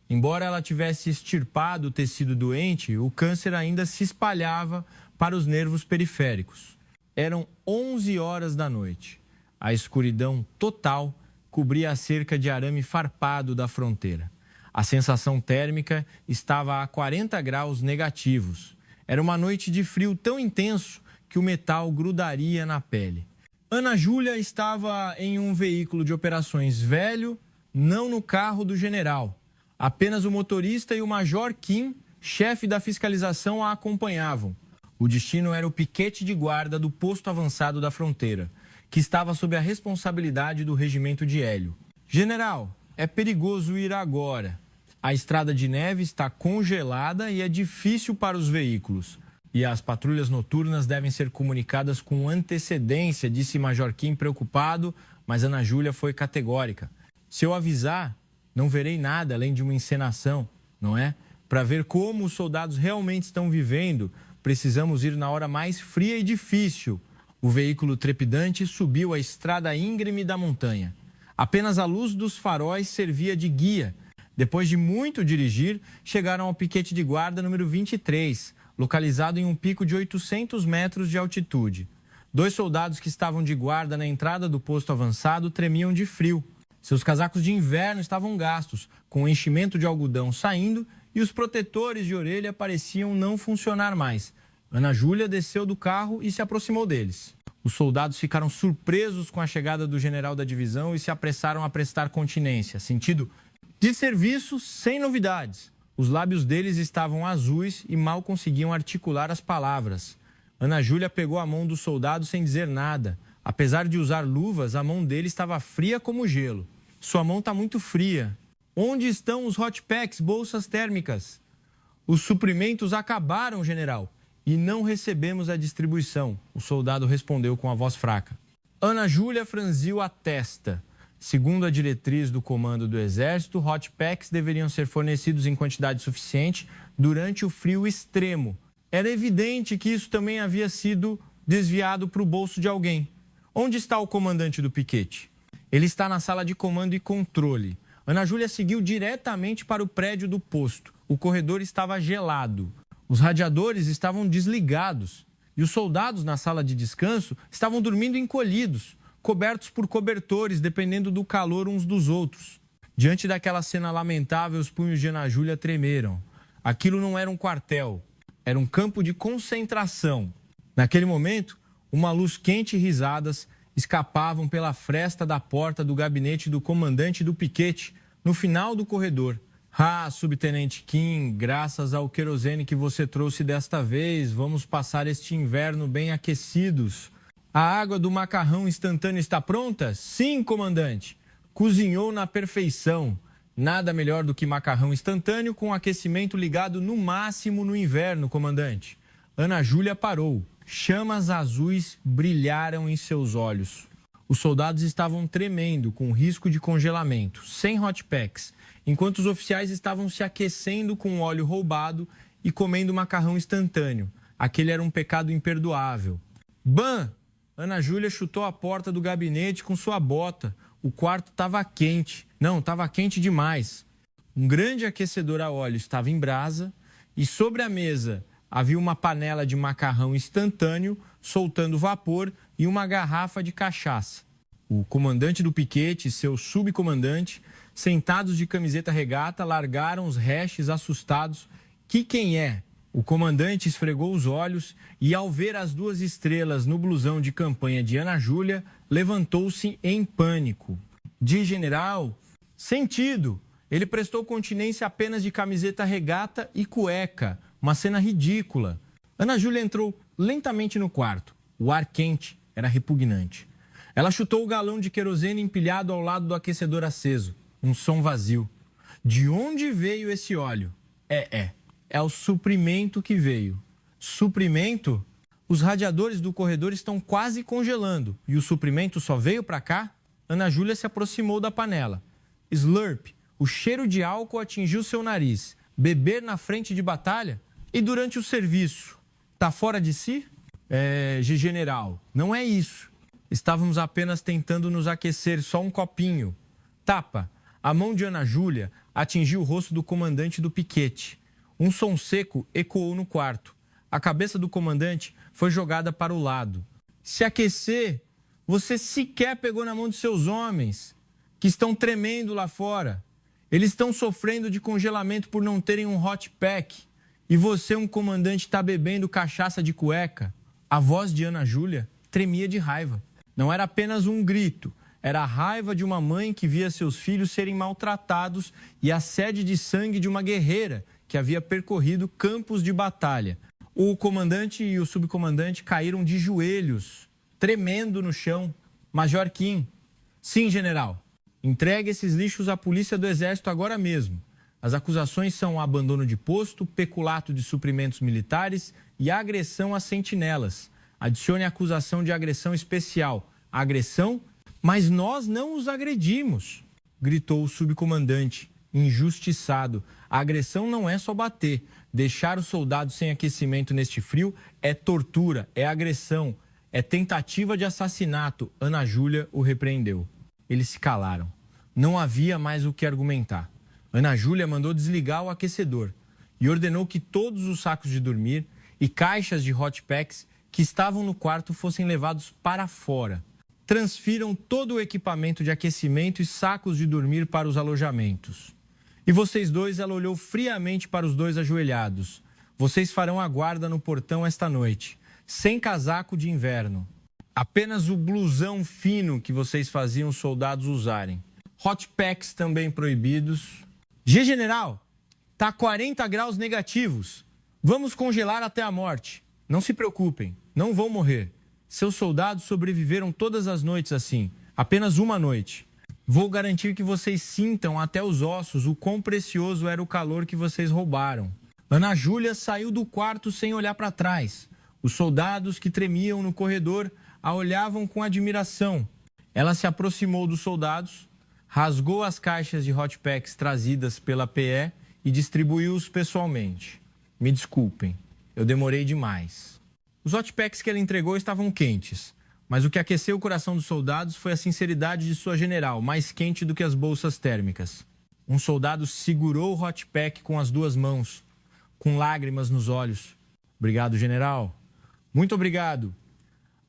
Embora ela tivesse extirpado o tecido doente, o câncer ainda se espalhava para os nervos periféricos. Eram 11 horas da noite. A escuridão total cobria a cerca de arame farpado da fronteira. A sensação térmica estava a 40 graus negativos. Era uma noite de frio tão intenso que o metal grudaria na pele. Ana Júlia estava em um veículo de operações velho, não no carro do general. Apenas o motorista e o Major Kim, chefe da fiscalização, a acompanhavam. O destino era o piquete de guarda do posto avançado da fronteira, que estava sob a responsabilidade do regimento de Hélio. General, é perigoso ir agora. A estrada de neve está congelada e é difícil para os veículos. E as patrulhas noturnas devem ser comunicadas com antecedência, disse Major Kim preocupado, mas Ana Júlia foi categórica. Se eu avisar, não verei nada além de uma encenação, não é? Para ver como os soldados realmente estão vivendo, precisamos ir na hora mais fria e difícil. O veículo trepidante subiu a estrada íngreme da montanha. Apenas a luz dos faróis servia de guia. Depois de muito dirigir, chegaram ao piquete de guarda número 23, localizado em um pico de 800 metros de altitude. 2 soldados que estavam de guarda na entrada do posto avançado tremiam de frio. Seus casacos de inverno estavam gastos, com o enchimento de algodão saindo e os protetores de orelha pareciam não funcionar mais. Ana Júlia desceu do carro e se aproximou deles. Os soldados ficaram surpresos com a chegada do general da divisão e se apressaram a prestar continência, sentido de serviço sem novidades. Os lábios deles estavam azuis e mal conseguiam articular as palavras. Ana Júlia pegou a mão do soldado sem dizer nada. Apesar de usar luvas, a mão dele estava fria como gelo. Sua mão está muito fria. Onde estão os hot packs, bolsas térmicas? Os suprimentos acabaram, general, e não recebemos a distribuição, o soldado respondeu com a voz fraca. Ana Júlia franziu a testa. Segundo a diretriz do comando do Exército, hot packs deveriam ser fornecidos em quantidade suficiente durante o frio extremo. Era evidente que isso também havia sido desviado para o bolso de alguém. Onde está o comandante do piquete? Ele está na sala de comando e controle. Ana Júlia seguiu diretamente para o prédio do posto. O corredor estava gelado. Os radiadores estavam desligados. E os soldados na sala de descanso estavam dormindo encolhidos, cobertos por cobertores, dependendo do calor uns dos outros. Diante daquela cena lamentável, os punhos de Ana Júlia tremeram. Aquilo não era um quartel, era um campo de concentração. Naquele momento, uma luz quente e risadas escapavam pela fresta da porta do gabinete do comandante do piquete, no final do corredor. Ah, subtenente Kim, graças ao querosene que você trouxe desta vez, vamos passar este inverno bem aquecidos. A água do macarrão instantâneo está pronta? Sim, comandante. Cozinhou na perfeição. Nada melhor do que macarrão instantâneo com aquecimento ligado no máximo no inverno, comandante. Ana Júlia parou. Chamas azuis brilharam em seus olhos. Os soldados estavam tremendo, com risco de congelamento, sem hot packs, enquanto os oficiais estavam se aquecendo com óleo roubado e comendo macarrão instantâneo. Aquele era um pecado imperdoável. Bam! Ana Júlia chutou a porta do gabinete com sua bota. O quarto estava quente. Não, estava quente demais. Um grande aquecedor a óleo estava em brasa e sobre a mesa havia uma panela de macarrão instantâneo soltando vapor e uma garrafa de cachaça. O comandante do piquete e seu subcomandante, sentados de camiseta regata, largaram os hashes assustados. Que quem é? O comandante esfregou os olhos e, ao ver as duas estrelas no blusão de campanha de Ana Júlia, levantou-se em pânico. De general, sentido. Ele prestou continência apenas de camiseta regata e cueca. Uma cena ridícula. Ana Júlia entrou lentamente no quarto. O ar quente era repugnante. Ela chutou o galão de querosene empilhado ao lado do aquecedor aceso. Um som vazio. De onde veio esse óleo? É o suprimento que veio. Suprimento? Os radiadores do corredor estão quase congelando. E o suprimento só veio para cá? Ana Júlia se aproximou da panela. Slurp, o cheiro de álcool atingiu seu nariz. Beber na frente de batalha? E durante o serviço? Tá fora de si? General, não é isso. Estávamos apenas tentando nos aquecer, só um copinho. Tapa. A mão de Ana Júlia atingiu o rosto do comandante do piquete. Um som seco ecoou no quarto. A cabeça do comandante foi jogada para o lado. Se aquecer, você sequer pegou na mão de seus homens, que estão tremendo lá fora. Eles estão sofrendo de congelamento por não terem um hot pack. E você, um comandante, está bebendo cachaça de cueca. A voz de Ana Júlia tremia de raiva. Não era apenas um grito. Era a raiva de uma mãe que via seus filhos serem maltratados e a sede de sangue de uma guerreira que havia percorrido campos de batalha. O comandante e o subcomandante caíram de joelhos, tremendo no chão. Major Kim. Sim, general. Entregue esses lixos à polícia do Exército agora mesmo. As acusações são abandono de posto, peculato de suprimentos militares e agressão a sentinelas. Adicione a acusação de agressão especial. Agressão? Mas nós não os agredimos, gritou o subcomandante, injustiçado. A agressão não é só bater. Deixar o soldado sem aquecimento neste frio é tortura, é agressão, é tentativa de assassinato. Ana Júlia o repreendeu. Eles se calaram. Não havia mais o que argumentar. Ana Júlia mandou desligar o aquecedor e ordenou que todos os sacos de dormir e caixas de hot packs que estavam no quarto fossem levados para fora. Transfiram todo o equipamento de aquecimento e sacos de dormir para os alojamentos. E vocês dois, ela olhou friamente para os dois ajoelhados. Vocês farão a guarda no portão esta noite, sem casaco de inverno. Apenas o blusão fino que vocês faziam os soldados usarem. Hot packs também proibidos. General, tá 40 graus negativos. Vamos congelar até a morte. Não se preocupem, não vão morrer. Seus soldados sobreviveram todas as noites assim, apenas uma noite. Vou garantir que vocês sintam até os ossos o quão precioso era o calor que vocês roubaram. Ana Júlia saiu do quarto sem olhar para trás. Os soldados que tremiam no corredor a olhavam com admiração. Ela se aproximou dos soldados, rasgou as caixas de hot packs trazidas pela PE e distribuiu-os pessoalmente. Me desculpem, eu demorei demais. Os hot packs que ela entregou estavam quentes, mas o que aqueceu o coração dos soldados foi a sinceridade de sua general, mais quente do que as bolsas térmicas. Um soldado segurou o hot pack com as duas mãos, com lágrimas nos olhos. Obrigado, general. Muito obrigado.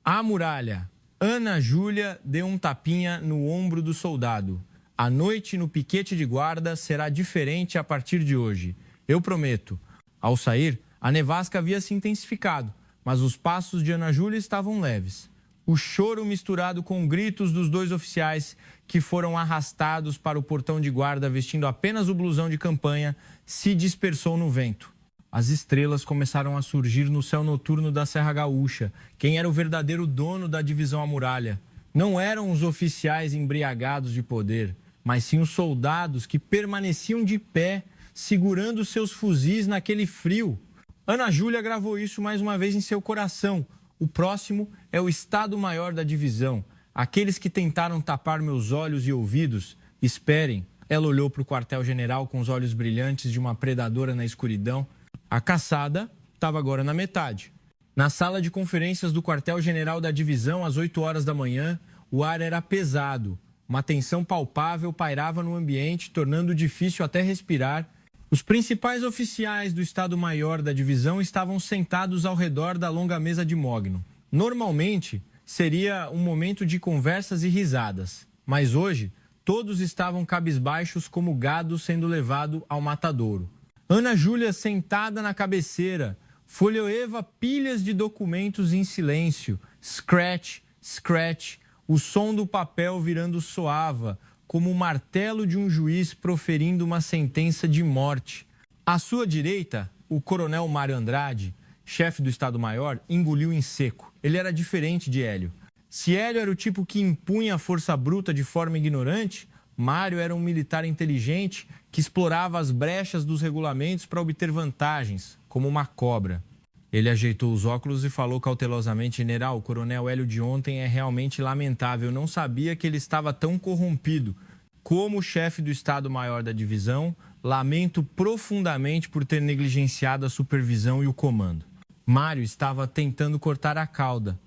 A muralha. Ana Júlia deu um tapinha no ombro do soldado. A noite no piquete de guarda será diferente a partir de hoje. Eu prometo. Ao sair, a nevasca havia se intensificado, mas os passos de Ana Júlia estavam leves. O choro misturado com gritos dos dois oficiais que foram arrastados para o portão de guarda vestindo apenas o blusão de campanha se dispersou no vento. As estrelas começaram a surgir no céu noturno da Serra Gaúcha. Quem era o verdadeiro dono da divisão à muralha? Não eram os oficiais embriagados de poder, mas sim os soldados que permaneciam de pé, segurando seus fuzis naquele frio. Ana Júlia gravou isso mais uma vez em seu coração. O próximo é o Estado-Maior da divisão. Aqueles que tentaram tapar meus olhos e ouvidos, esperem. Ela olhou para o quartel-general com os olhos brilhantes de uma predadora na escuridão. A caçada estava agora na metade. Na sala de conferências do quartel-general da divisão, às 8 horas da manhã, o ar era pesado. Uma tensão palpável pairava no ambiente, tornando difícil até respirar. Os principais oficiais do Estado-Maior da divisão estavam sentados ao redor da longa mesa de mogno. Normalmente, seria um momento de conversas e risadas. Mas hoje, todos estavam cabisbaixos como gado sendo levado ao matadouro. Ana Júlia, sentada na cabeceira, folheava pilhas de documentos em silêncio. Scratch, scratch. O som do papel virando soava, como o martelo de um juiz proferindo uma sentença de morte. À sua direita, o coronel Mário Andrade, chefe do Estado-Maior, engoliu em seco. Ele era diferente de Hélio. Se Hélio era o tipo que impunha a força bruta de forma ignorante, Mário era um militar inteligente que explorava as brechas dos regulamentos para obter vantagens, como uma cobra. Ele ajeitou os óculos e falou cautelosamente: general, o coronel Hélio de ontem é realmente lamentável. Eu não sabia que ele estava tão corrompido. Como chefe do Estado-Maior da divisão, lamento profundamente por ter negligenciado a supervisão e o comando. Mário estava tentando cortar a cauda.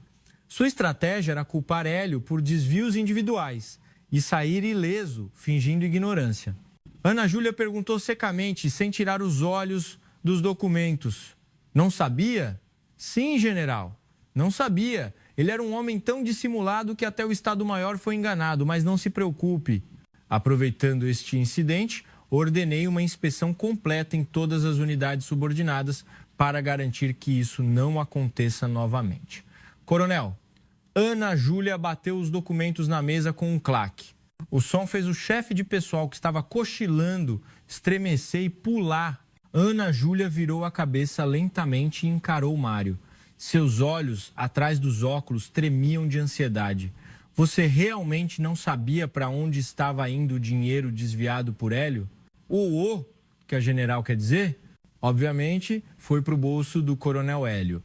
Sua estratégia era culpar Hélio por desvios individuais e sair ileso, fingindo ignorância. Ana Júlia perguntou secamente, sem tirar os olhos dos documentos: não sabia? Sim, general, não sabia. Ele era um homem tão dissimulado que até o Estado-Maior foi enganado, mas não se preocupe. Aproveitando este incidente, ordenei uma inspeção completa em todas as unidades subordinadas para garantir que isso não aconteça novamente. Coronel, Ana Júlia bateu os documentos na mesa com um claque. O som fez o chefe de pessoal que estava cochilando estremecer e pular. Ana Júlia virou a cabeça lentamente e encarou Mário. Seus olhos, atrás dos óculos, tremiam de ansiedade. Você realmente não sabia para onde estava indo o dinheiro desviado por Hélio? O que a general quer dizer? Obviamente, foi para o bolso do coronel Hélio.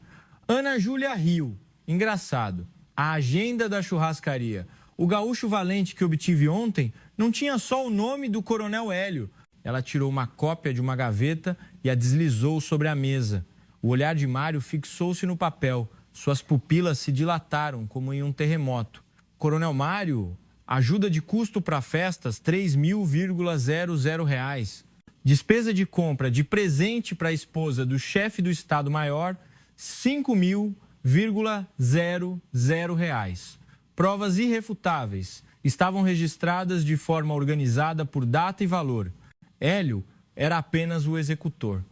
Ana Júlia riu. Engraçado. A agenda da churrascaria. O gaúcho valente que obtive ontem não tinha só o nome do coronel Hélio. Ela tirou uma cópia de uma gaveta e a deslizou sobre a mesa. O olhar de Mário fixou-se no papel. Suas pupilas se dilataram como em um terremoto. Coronel Mário, ajuda de custo para festas, R$3.000. Despesa de compra de presente para a esposa do chefe do Estado-Maior, R$5.000. Provas irrefutáveis estavam registradas de forma organizada por data e valor. Hélio era apenas o executor.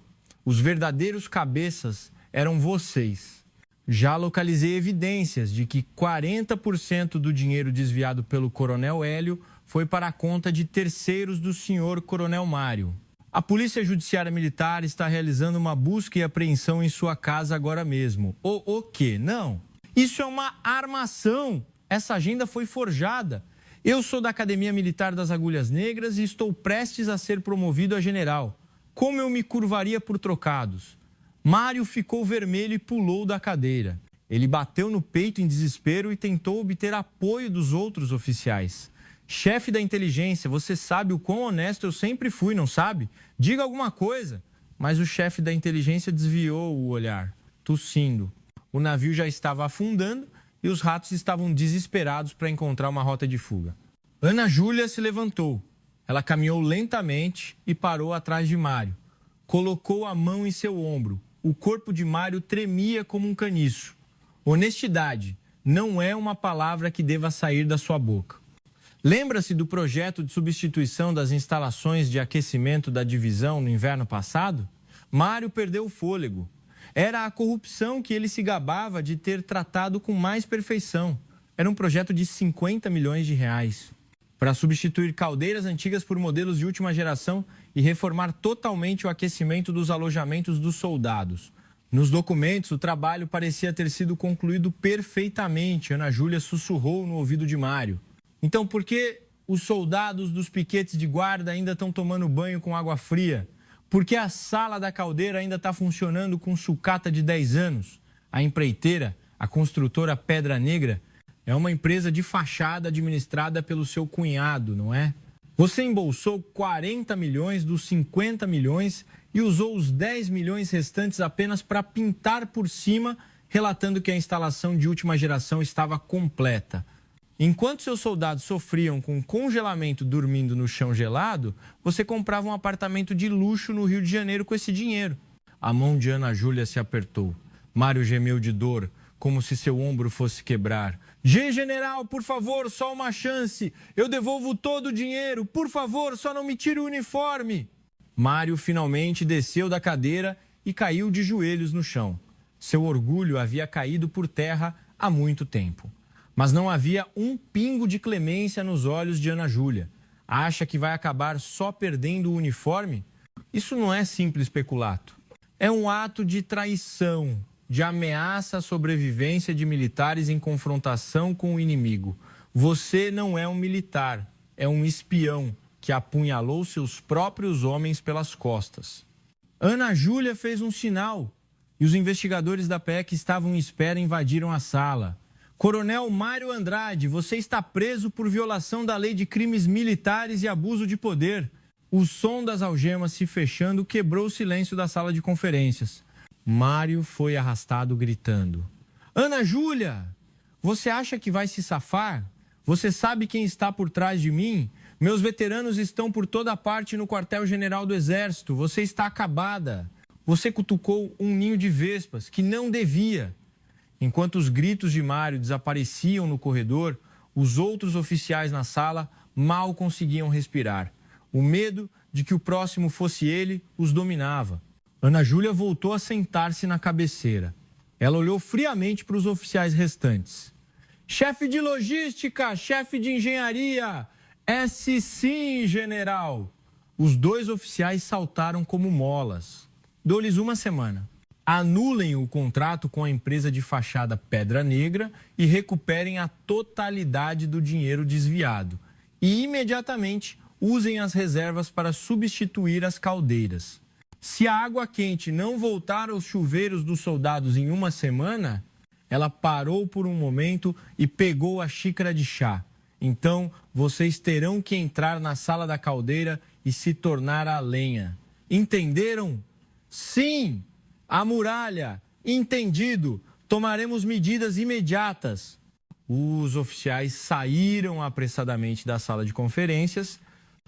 Os verdadeiros cabeças eram vocês. Já localizei evidências de que 40% do dinheiro desviado pelo coronel Hélio foi para a conta de terceiros do senhor coronel Mário. A Polícia Judiciária Militar está realizando uma busca e apreensão em sua casa agora mesmo. O quê? Não. Isso é uma armação. Essa agenda foi forjada. Eu sou da Academia Militar das Agulhas Negras e estou prestes a ser promovido a general. Como eu me curvaria por trocados? Mário ficou vermelho e pulou da cadeira. Ele bateu no peito em desespero e tentou obter apoio dos outros oficiais. Chefe da inteligência, você sabe o quão honesto eu sempre fui, não sabe? Diga alguma coisa. Mas o chefe da inteligência desviou o olhar, tossindo. O navio já estava afundando e os ratos estavam desesperados para encontrar uma rota de fuga. Ana Júlia se levantou. Ela caminhou lentamente e parou atrás de Mário. Colocou a mão em seu ombro. O corpo de Mário tremia como um caniço. Honestidade não é uma palavra que deva sair da sua boca. Lembra-se do projeto de substituição das instalações de aquecimento da divisão no inverno passado? Mário perdeu o fôlego. Era a corrupção que ele se gabava de ter tratado com mais perfeição. Era um projeto de 50 milhões de reais para substituir caldeiras antigas por modelos de última geração e reformar totalmente o aquecimento dos alojamentos dos soldados. Nos documentos, o trabalho parecia ter sido concluído perfeitamente. Ana Júlia sussurrou no ouvido de Mário. Então, por que os soldados dos piquetes de guarda ainda estão tomando banho com água fria? Por que a sala da caldeira ainda está funcionando com sucata de 10 anos? A empreiteira, a construtora Pedra Negra, é uma empresa de fachada administrada pelo seu cunhado, não é? Você embolsou 40 milhões dos 50 milhões e usou os 10 milhões restantes apenas para pintar por cima, relatando que a instalação de última geração estava completa. Enquanto seus soldados sofriam com congelamento dormindo no chão gelado, você comprava um apartamento de luxo no Rio de Janeiro com esse dinheiro. A mão de Ana Júlia se apertou. Mário gemeu de dor, como se seu ombro fosse quebrar. General, por favor, só uma chance. Eu devolvo todo o dinheiro. Por favor, só não me tire o uniforme. Mário finalmente desceu da cadeira e caiu de joelhos no chão. Seu orgulho havia caído por terra há muito tempo. Mas não havia um pingo de clemência nos olhos de Ana Júlia. Acha que vai acabar só perdendo o uniforme? Isso não é simples peculato. É um ato de traição, de ameaça à sobrevivência de militares em confrontação com o inimigo. Você não é um militar, é um espião que apunhalou seus próprios homens pelas costas. Ana Júlia fez um sinal e os investigadores da PE que estavam em espera invadiram a sala. Coronel Mário Andrade, você está preso por violação da lei de crimes militares e abuso de poder. O som das algemas se fechando quebrou o silêncio da sala de conferências. Mário foi arrastado gritando. Ana Júlia, você acha que vai se safar? Você sabe quem está por trás de mim? Meus veteranos estão por toda parte no quartel-general do Exército. Você está acabada. Você cutucou um ninho de vespas que não devia. Enquanto os gritos de Mário desapareciam no corredor, os outros oficiais na sala mal conseguiam respirar. O medo de que o próximo fosse ele os dominava. Ana Júlia voltou a sentar-se na cabeceira. Ela olhou friamente para os oficiais restantes. Chefe de logística, chefe de engenharia. Sim, general. Os dois oficiais saltaram como molas. Dou-lhes uma semana. Anulem o contrato com a empresa de fachada Pedra Negra e recuperem a totalidade do dinheiro desviado. E imediatamente usem as reservas para substituir as caldeiras. Se a água quente não voltar aos chuveiros dos soldados em uma semana, ela parou por um momento e pegou a xícara de chá. Então, vocês terão que entrar na sala da caldeira e se tornar a lenha. Entenderam? Sim! A muralha! Entendido! Tomaremos medidas imediatas. Os oficiais saíram apressadamente da sala de conferências.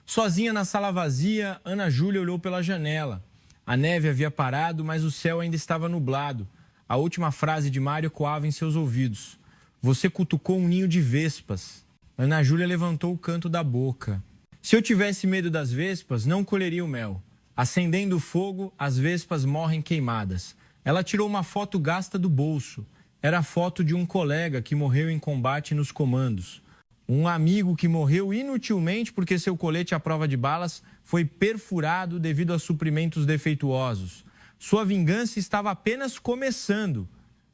Sozinha na sala vazia, Ana Júlia olhou pela janela. A neve havia parado, mas o céu ainda estava nublado. A última frase de Mário ecoava em seus ouvidos. Você cutucou um ninho de vespas. Ana Júlia levantou o canto da boca. Se eu tivesse medo das vespas, não colheria o mel. Acendendo o fogo, as vespas morrem queimadas. Ela tirou uma foto gasta do bolso. Era a foto de um colega que morreu em combate nos comandos. Um amigo que morreu inutilmente porque seu colete à prova de balas foi perfurado devido a suprimentos defeituosos. Sua vingança estava apenas começando,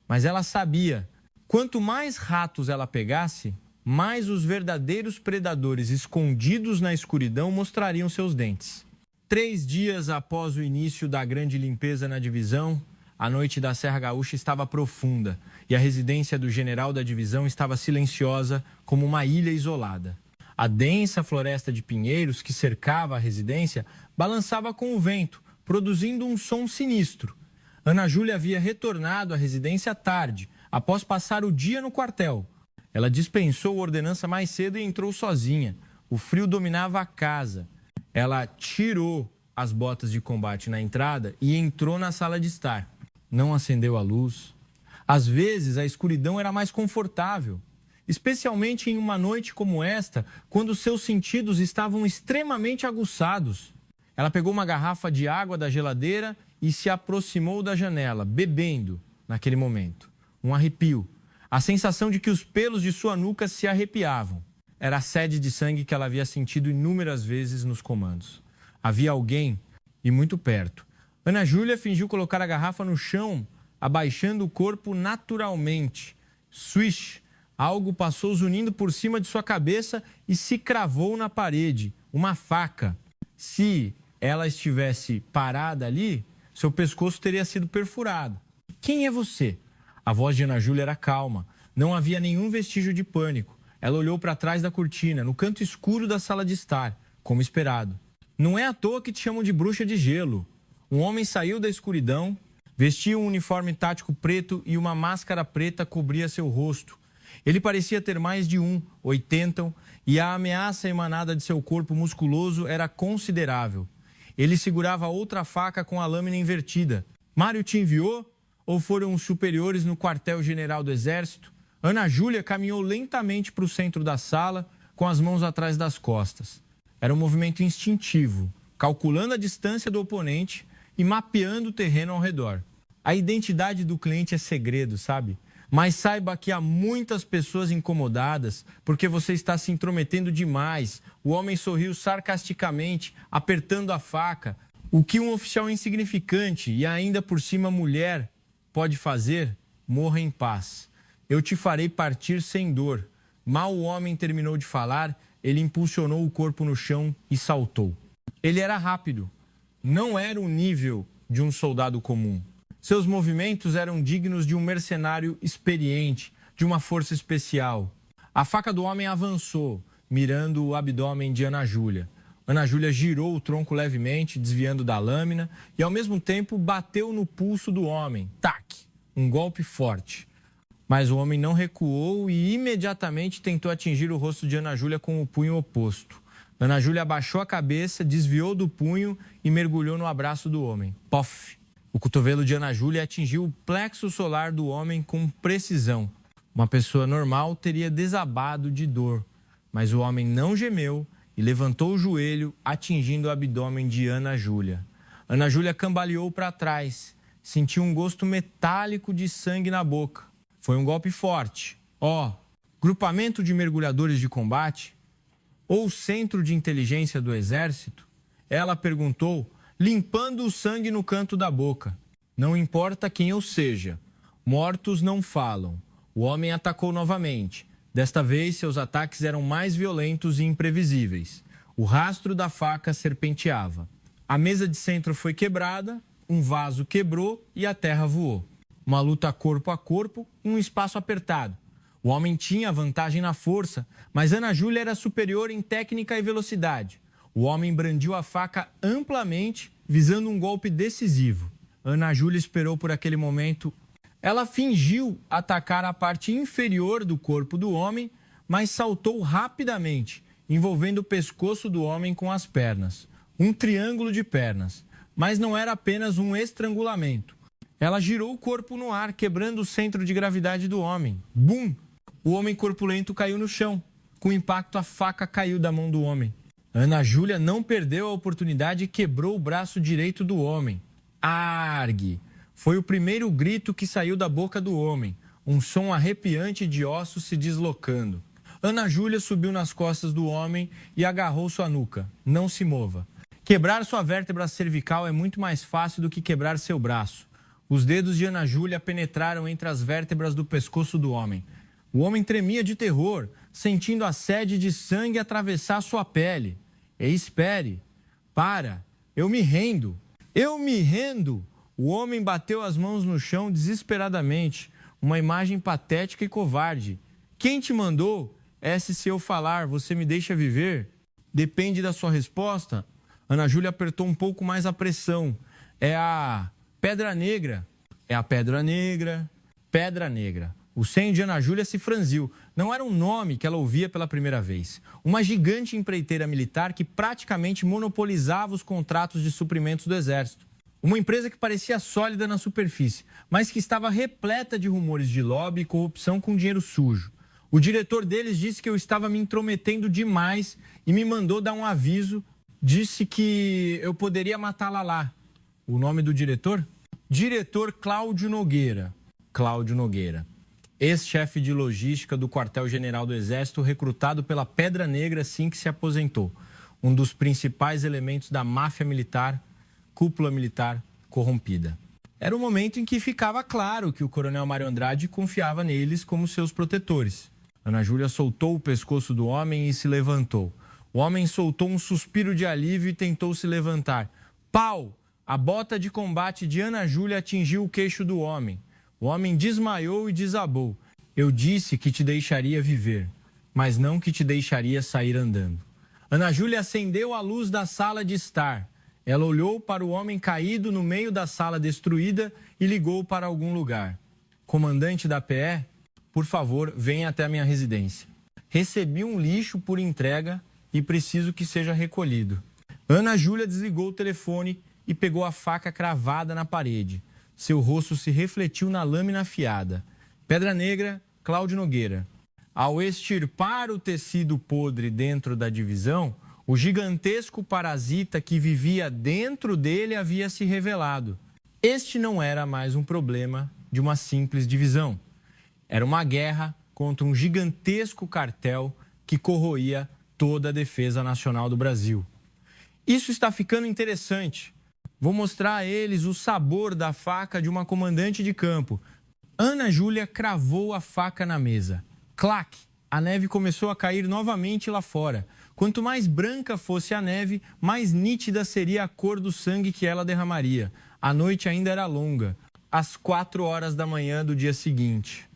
mas ela sabia. Quanto mais ratos ela pegasse, mais os verdadeiros predadores escondidos na escuridão mostrariam seus dentes. 3 dias após o início da grande limpeza na divisão, a noite da Serra Gaúcha estava profunda e a residência do general da divisão estava silenciosa como uma ilha isolada. A densa floresta de pinheiros que cercava a residência balançava com o vento, produzindo um som sinistro. Ana Júlia havia retornado à residência à tarde, após passar o dia no quartel. Ela dispensou a ordenança mais cedo e entrou sozinha. O frio dominava a casa. Ela tirou as botas de combate na entrada e entrou na sala de estar. Não acendeu a luz. Às vezes, a escuridão era mais confortável, especialmente em uma noite como esta, quando seus sentidos estavam extremamente aguçados. Ela pegou uma garrafa de água da geladeira e se aproximou da janela, bebendo naquele momento. Um arrepio. A sensação de que os pelos de sua nuca se arrepiavam. Era a sede de sangue que ela havia sentido inúmeras vezes nos comandos. Havia alguém, e muito perto. Ana Júlia fingiu colocar a garrafa no chão, abaixando o corpo naturalmente. Swish! Algo passou zunindo por cima de sua cabeça e se cravou na parede. Uma faca. Se ela estivesse parada ali, seu pescoço teria sido perfurado. Quem é você? A voz de Ana Júlia era calma. Não havia nenhum vestígio de pânico. Ela olhou para trás da cortina, no canto escuro da sala de estar, como esperado. Não é à toa que te chamam de bruxa de gelo. Um homem saiu da escuridão, vestia um uniforme tático preto e uma máscara preta cobria seu rosto. Ele parecia ter mais de 1,80 e a ameaça emanada de seu corpo musculoso era considerável. Ele segurava outra faca com a lâmina invertida. Mário te enviou? Ou foram os superiores no quartel-general do Exército? Ana Júlia caminhou lentamente para o centro da sala, com as mãos atrás das costas. Era um movimento instintivo, calculando a distância do oponente e mapeando o terreno ao redor. A identidade do cliente é segredo, sabe? Mas saiba que há muitas pessoas incomodadas porque você está se intrometendo demais. O homem sorriu sarcasticamente, apertando a faca. O que um oficial insignificante e ainda por cima mulher pode fazer? Morra em paz. Eu te farei partir sem dor. Mal o homem terminou de falar, ele impulsionou o corpo no chão e saltou. Ele era rápido. Não era o nível de um soldado comum. Seus movimentos eram dignos de um mercenário experiente, de uma força especial. A faca do homem avançou, mirando o abdômen de Ana Júlia. Ana Júlia girou o tronco levemente, desviando da lâmina, e ao mesmo tempo bateu no pulso do homem. Tac! Um golpe forte. Mas o homem não recuou e imediatamente tentou atingir o rosto de Ana Júlia com o punho oposto. Ana Júlia abaixou a cabeça, desviou do punho e mergulhou no abraço do homem. Pof! O cotovelo de Ana Júlia atingiu o plexo solar do homem com precisão. Uma pessoa normal teria desabado de dor, mas o homem não gemeu e levantou o joelho, atingindo o abdômen de Ana Júlia. Ana Júlia cambaleou para trás, sentiu um gosto metálico de sangue na boca. Foi um golpe forte. Grupamento de mergulhadores de combate? Ou centro de inteligência do Exército? Ela perguntou, limpando o sangue no canto da boca. Não importa quem eu seja. Mortos não falam. O homem atacou novamente. Desta vez, seus ataques eram mais violentos e imprevisíveis. O rastro da faca serpenteava. A mesa de centro foi quebrada, um vaso quebrou e a terra voou. Uma luta corpo a corpo em um espaço apertado. O homem tinha vantagem na força, mas Ana Júlia era superior em técnica e velocidade. O homem brandiu a faca amplamente, visando um golpe decisivo. Ana Júlia esperou por aquele momento. Ela fingiu atacar a parte inferior do corpo do homem, mas saltou rapidamente, envolvendo o pescoço do homem com as pernas. Um triângulo de pernas. Mas não era apenas um estrangulamento. Ela girou o corpo no ar, quebrando o centro de gravidade do homem. Bum! O homem corpulento caiu no chão. Com o impacto, a faca caiu da mão do homem. Ana Júlia não perdeu a oportunidade e quebrou o braço direito do homem. Argue! Foi o primeiro grito que saiu da boca do homem. Um som arrepiante de ossos se deslocando. Ana Júlia subiu nas costas do homem e agarrou sua nuca. Não se mova. Quebrar sua vértebra cervical é muito mais fácil do que quebrar seu braço. Os dedos de Ana Júlia penetraram entre as vértebras do pescoço do homem. O homem tremia de terror, sentindo a sede de sangue atravessar sua pele. Espere. Para. Eu me rendo. Eu me rendo. O homem bateu as mãos no chão desesperadamente. Uma imagem patética e covarde. Quem te mandou? Se eu falar, você me deixa viver? Depende da sua resposta. Ana Júlia apertou um pouco mais a pressão. É a Pedra Negra. É a Pedra Negra. Pedra Negra. O senho de Ana Júlia se franziu. Não era um nome que ela ouvia pela primeira vez. Uma gigante empreiteira militar que praticamente monopolizava os contratos de suprimentos do Exército. Uma empresa que parecia sólida na superfície, mas que estava repleta de rumores de lobby e corrupção com dinheiro sujo. O diretor deles disse que eu estava me intrometendo demais e me mandou dar um aviso. Disse que eu poderia matá-la lá. O nome do diretor? Diretor Cláudio Nogueira. Cláudio Nogueira. Ex-chefe de logística do quartel-general do Exército, recrutado pela Pedra Negra assim que se aposentou. Um dos principais elementos da máfia militar, cúpula militar corrompida. Era o momento em que ficava claro que o coronel Mário Andrade confiava neles como seus protetores. Ana Júlia soltou o pescoço do homem e se levantou. O homem soltou um suspiro de alívio e tentou se levantar. Pau! A bota de combate de Ana Júlia atingiu o queixo do homem. O homem desmaiou e desabou. Eu disse que te deixaria viver, mas não que te deixaria sair andando. Ana Júlia acendeu a luz da sala de estar. Ela olhou para o homem caído no meio da sala destruída e ligou para algum lugar. Comandante da PE, por favor, venha até a minha residência. Recebi um lixo por entrega e preciso que seja recolhido. Ana Júlia desligou o telefone e pegou a faca cravada na parede. Seu rosto se refletiu na lâmina afiada. Pedra Negra, Cláudio Nogueira. Ao extirpar o tecido podre dentro da divisão, o gigantesco parasita que vivia dentro dele havia se revelado. Este não era mais um problema de uma simples divisão. Era uma guerra contra um gigantesco cartel que corroía toda a defesa nacional do Brasil. Isso está ficando interessante. Vou mostrar a eles o sabor da faca de uma comandante de campo. Ana Júlia cravou a faca na mesa. Clac! A neve começou a cair novamente lá fora. Quanto mais branca fosse a neve, mais nítida seria a cor do sangue que ela derramaria. A noite ainda era longa. Às 4 horas da manhã do dia seguinte.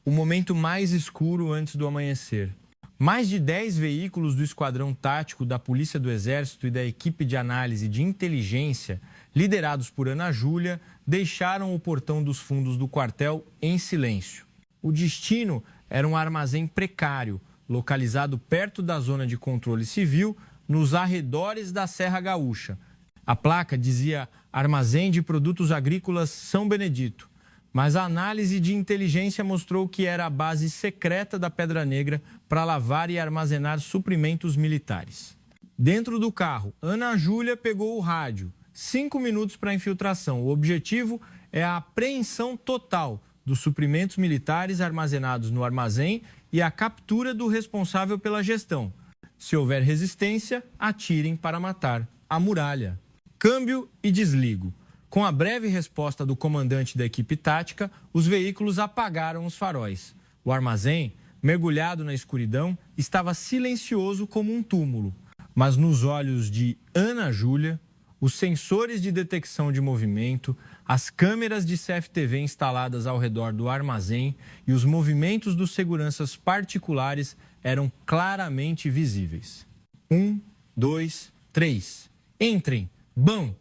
O momento mais escuro antes do amanhecer. Mais de 10 veículos do Esquadrão Tático da Polícia do Exército e da equipe de análise de inteligência, liderados por Ana Júlia, deixaram o portão dos fundos do quartel em silêncio. O destino era um armazém precário, localizado perto da zona de controle civil, nos arredores da Serra Gaúcha. A placa dizia Armazém de Produtos Agrícolas São Benedito, mas a análise de inteligência mostrou que era a base secreta da Pedra Negra para lavar e armazenar suprimentos militares. Dentro do carro, Ana Júlia pegou o rádio. 5 minutos para a infiltração. O objetivo é a apreensão total dos suprimentos militares armazenados no armazém e a captura do responsável pela gestão. Se houver resistência, atirem para matar a muralha. Câmbio e desligo. Com a breve resposta do comandante da equipe tática, os veículos apagaram os faróis. O armazém, mergulhado na escuridão, estava silencioso como um túmulo. Mas nos olhos de Ana Júlia, os sensores de detecção de movimento, as câmeras de CFTV instaladas ao redor do armazém e os movimentos dos seguranças particulares eram claramente visíveis. 1, 2, 3. Entrem! Bam!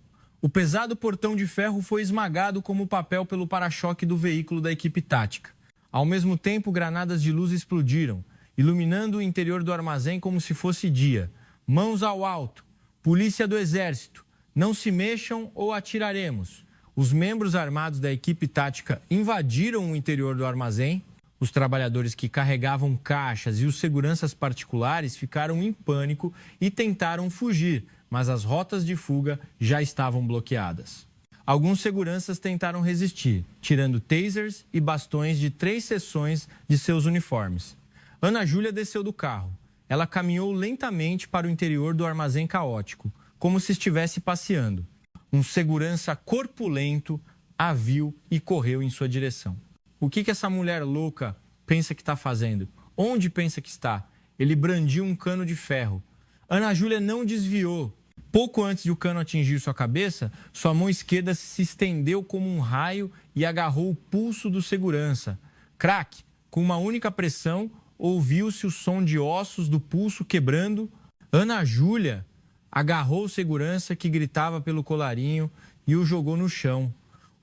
O pesado portão de ferro foi esmagado como papel pelo para-choque do veículo da equipe tática. Ao mesmo tempo, granadas de luz explodiram, iluminando o interior do armazém como se fosse dia. Mãos ao alto! Polícia do Exército! Não se mexam ou atiraremos. Os membros armados da equipe tática invadiram o interior do armazém. Os trabalhadores que carregavam caixas e os seguranças particulares ficaram em pânico e tentaram fugir, mas as rotas de fuga já estavam bloqueadas. Alguns seguranças tentaram resistir, tirando tasers e bastões de 3 seções de seus uniformes. Ana Júlia desceu do carro. Ela caminhou lentamente para o interior do armazém caótico, como se estivesse passeando. Um segurança corpulento a viu e correu em sua direção. O que essa mulher louca pensa que está fazendo? Onde pensa que está? Ele brandiu um cano de ferro. Ana Júlia não desviou. Pouco antes de o cano atingir sua cabeça, sua mão esquerda se estendeu como um raio e agarrou o pulso do segurança. Crack! Com uma única pressão, ouviu-se o som de ossos do pulso quebrando. Ana Júlia agarrou o segurança, que gritava pelo colarinho, e o jogou no chão.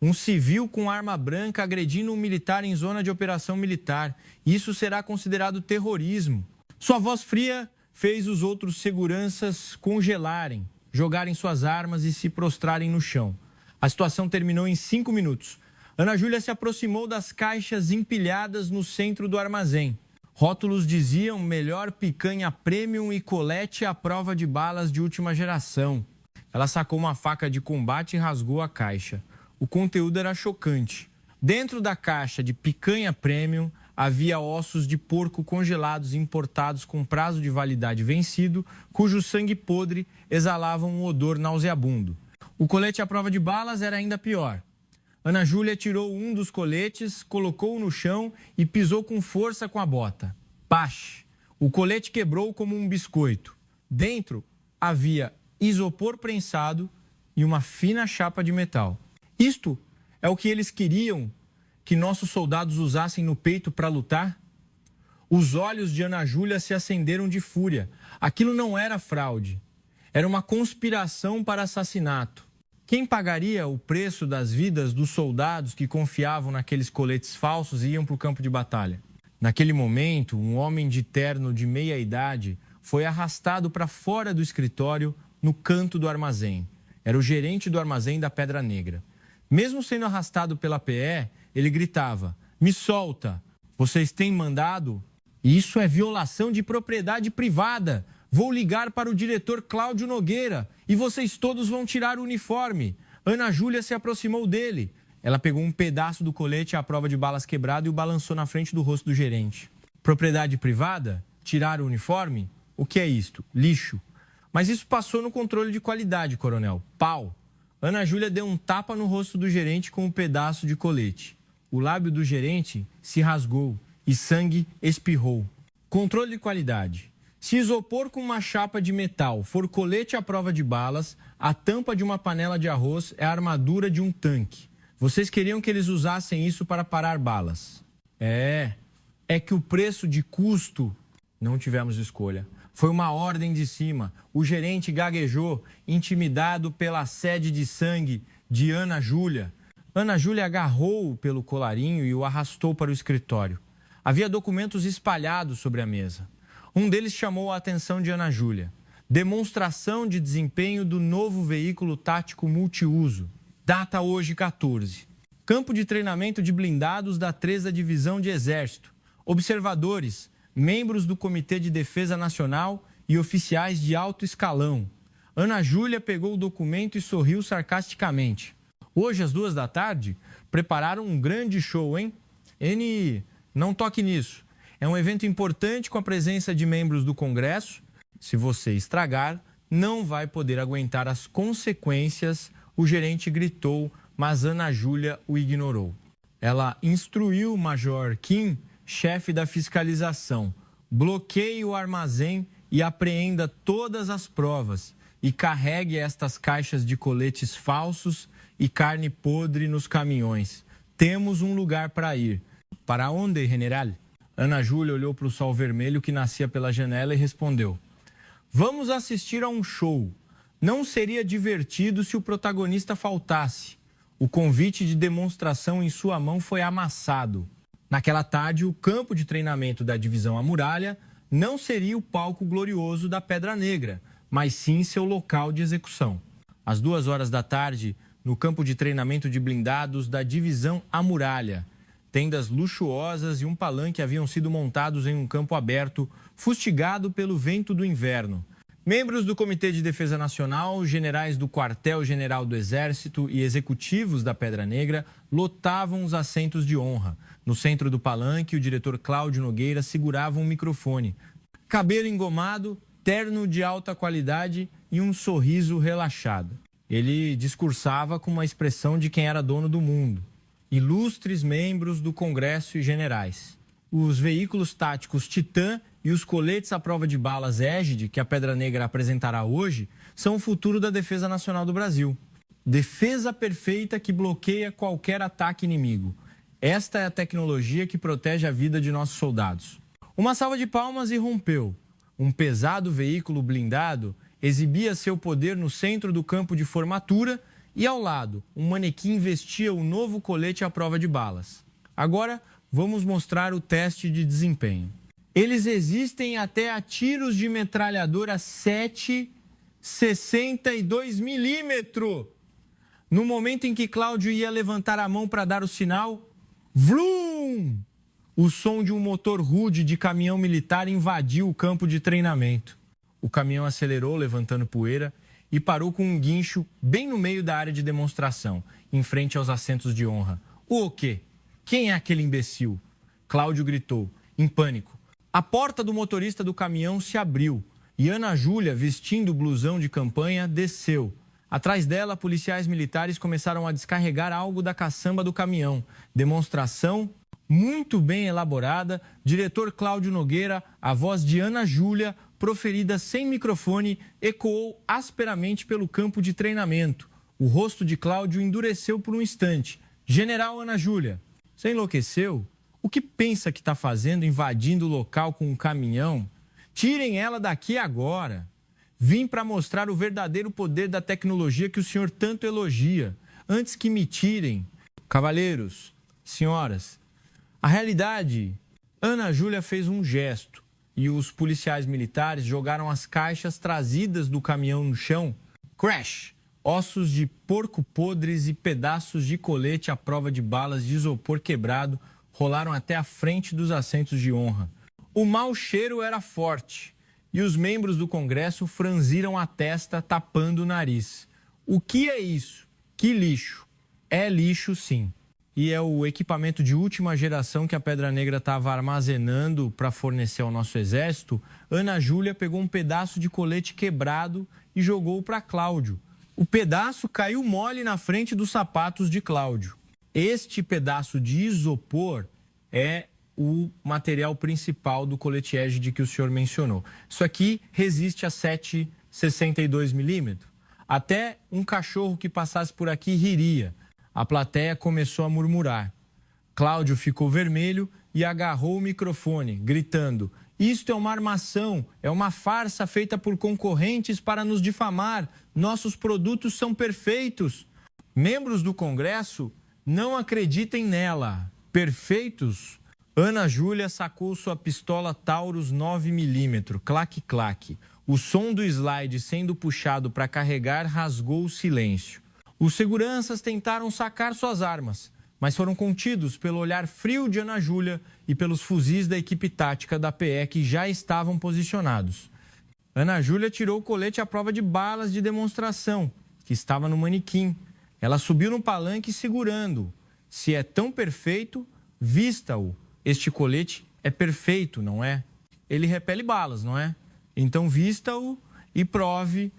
Um civil com arma branca agredindo um militar em zona de operação militar. Isso será considerado terrorismo. Sua voz fria fez os outros seguranças congelarem, jogarem suas armas e se prostrarem no chão. A situação terminou em 5 minutos. Ana Júlia se aproximou das caixas empilhadas no centro do armazém. Rótulos diziam melhor picanha premium e colete à prova de balas de última geração. Ela sacou uma faca de combate e rasgou a caixa. O conteúdo era chocante. Dentro da caixa de picanha premium havia ossos de porco congelados importados com prazo de validade vencido, cujo sangue podre exalava um odor nauseabundo. O colete à prova de balas era ainda pior. Ana Júlia tirou um dos coletes, colocou-o no chão e pisou com força com a bota. Pash! O colete quebrou como um biscoito. Dentro havia isopor prensado e uma fina chapa de metal. Isto é o que eles queriam que nossos soldados usassem no peito para lutar? Os olhos de Ana Júlia se acenderam de fúria. Aquilo não era fraude. Era uma conspiração para assassinato. Quem pagaria o preço das vidas dos soldados que confiavam naqueles coletes falsos e iam para o campo de batalha? Naquele momento, um homem de terno de meia-idade foi arrastado para fora do escritório, no canto do armazém. Era o gerente do armazém da Pedra Negra. Mesmo sendo arrastado pela PE, ele gritava: "Me solta! Vocês têm mandado? Isso é violação de propriedade privada! Vou ligar para o diretor Cláudio Nogueira e vocês todos vão tirar o uniforme." Ana Júlia se aproximou dele. Ela pegou um pedaço do colete à prova de balas quebrado e o balançou na frente do rosto do gerente. Propriedade privada? Tirar o uniforme? O que é isto? Lixo. Mas isso passou no controle de qualidade, coronel. Pau. Ana Júlia deu um tapa no rosto do gerente com um pedaço de colete. O lábio do gerente se rasgou e sangue espirrou. Controle de qualidade. Se isopor com uma chapa de metal for colete à prova de balas, a tampa de uma panela de arroz é a armadura de um tanque. Vocês queriam que eles usassem isso para parar balas. É que o preço de custo... Não tivemos escolha. Foi uma ordem de cima. O gerente gaguejou, intimidado pela sede de sangue de Ana Júlia. Ana Júlia agarrou-o pelo colarinho e o arrastou para o escritório. Havia documentos espalhados sobre a mesa. Um deles chamou a atenção de Ana Júlia. Demonstração de desempenho do novo veículo tático multiuso. Data hoje 14. Campo de treinamento de blindados da 3ª Divisão de Exército. Observadores, membros do Comitê de Defesa Nacional e oficiais de alto escalão. Ana Júlia pegou o documento e sorriu sarcasticamente. Hoje, às 14h, prepararam um grande show, hein? NI, não toque nisso. É um evento importante com a presença de membros do Congresso. Se você estragar, não vai poder aguentar as consequências, o gerente gritou, mas Ana Júlia o ignorou. Ela instruiu o Major Kim, chefe da fiscalização: bloqueie o armazém e apreenda todas as provas e carregue estas caixas de coletes falsos e carne podre nos caminhões. Temos um lugar para ir. Para onde, general? Ana Júlia olhou para o sol vermelho que nascia pela janela e respondeu: vamos assistir a um show. Não seria divertido se o protagonista faltasse. O convite de demonstração em sua mão foi amassado. Naquela tarde, o campo de treinamento da Divisão A Muralha não seria o palco glorioso da Pedra Negra, mas sim seu local de execução. Às 14h, no campo de treinamento de blindados da Divisão A Muralha, tendas luxuosas e um palanque haviam sido montados em um campo aberto, fustigado pelo vento do inverno. Membros do Comitê de Defesa Nacional, generais do Quartel-General do Exército e executivos da Pedra Negra lotavam os assentos de honra. No centro do palanque, o diretor Cláudio Nogueira segurava um microfone. Cabelo engomado, terno de alta qualidade e um sorriso relaxado. Ele discursava com uma expressão de quem era dono do mundo. Ilustres membros do Congresso e generais. Os veículos táticos Titã e os coletes à prova de balas Égide, que a Pedra Negra apresentará hoje, são o futuro da defesa nacional do Brasil. Defesa perfeita que bloqueia qualquer ataque inimigo. Esta é a tecnologia que protege a vida de nossos soldados. Uma salva de palmas e rompeu. Um pesado veículo blindado exibia seu poder no centro do campo de formatura e, ao lado, um manequim vestia o novo colete à prova de balas. Agora, vamos mostrar o teste de desempenho. Eles resistem até a tiros de metralhadora 7,62 milímetros. No momento em que Cláudio ia levantar a mão para dar o sinal, vrum! O som de um motor rude de caminhão militar invadiu o campo de treinamento. O caminhão acelerou, levantando poeira, e parou com um guincho bem no meio da área de demonstração, em frente aos assentos de honra. O quê? Quem é aquele imbecil? Cláudio gritou, em pânico. A porta do motorista do caminhão se abriu e Ana Júlia, vestindo o blusão de campanha, desceu. Atrás dela, policiais militares começaram a descarregar algo da caçamba do caminhão. Demonstração muito bem elaborada. Diretor Cláudio Nogueira, a voz de Ana Júlia, proferida sem microfone, ecoou asperamente pelo campo de treinamento. O rosto de Cláudio endureceu por um instante. General Ana Júlia, você enlouqueceu? O que pensa que está fazendo invadindo o local com um caminhão? Tirem ela daqui agora. Vim para mostrar o verdadeiro poder da tecnologia que o senhor tanto elogia. Antes que me tirem. Cavalheiros, senhoras, a realidade... Ana Júlia fez um gesto e os policiais militares jogaram as caixas trazidas do caminhão no chão. Crash! Ossos de porco podres e pedaços de colete à prova de balas de isopor quebrado rolaram até a frente dos assentos de honra. O mau cheiro era forte e os membros do Congresso franziram a testa, tapando o nariz. O que é isso? Que lixo? É lixo, sim. E é o equipamento de última geração que a Pedra Negra estava armazenando para fornecer ao nosso exército. Ana Júlia pegou um pedaço de colete quebrado e jogou para Cláudio. O pedaço caiu mole na frente dos sapatos de Cláudio. Este pedaço de isopor é o material principal do colete Égide que o senhor mencionou. Isso aqui resiste a 7,62 milímetros. Até um cachorro que passasse por aqui riria. A plateia começou a murmurar. Cláudio ficou vermelho e agarrou o microfone, gritando: "Isto é uma armação, é uma farsa feita por concorrentes para nos difamar. Nossos produtos são perfeitos." Membros do Congresso, não acreditem nela. Perfeitos? Ana Júlia sacou sua pistola Taurus 9mm, clac-clac. O som do slide sendo puxado para carregar rasgou o silêncio. Os seguranças tentaram sacar suas armas, mas foram contidos pelo olhar frio de Ana Júlia e pelos fuzis da equipe tática da PE que já estavam posicionados. Ana Júlia tirou o colete à prova de balas de demonstração, que estava no manequim. Ela subiu no palanque segurando. Se é tão perfeito, vista-o. Este colete é perfeito, não é? Ele repele balas, não é? Então vista-o e prove.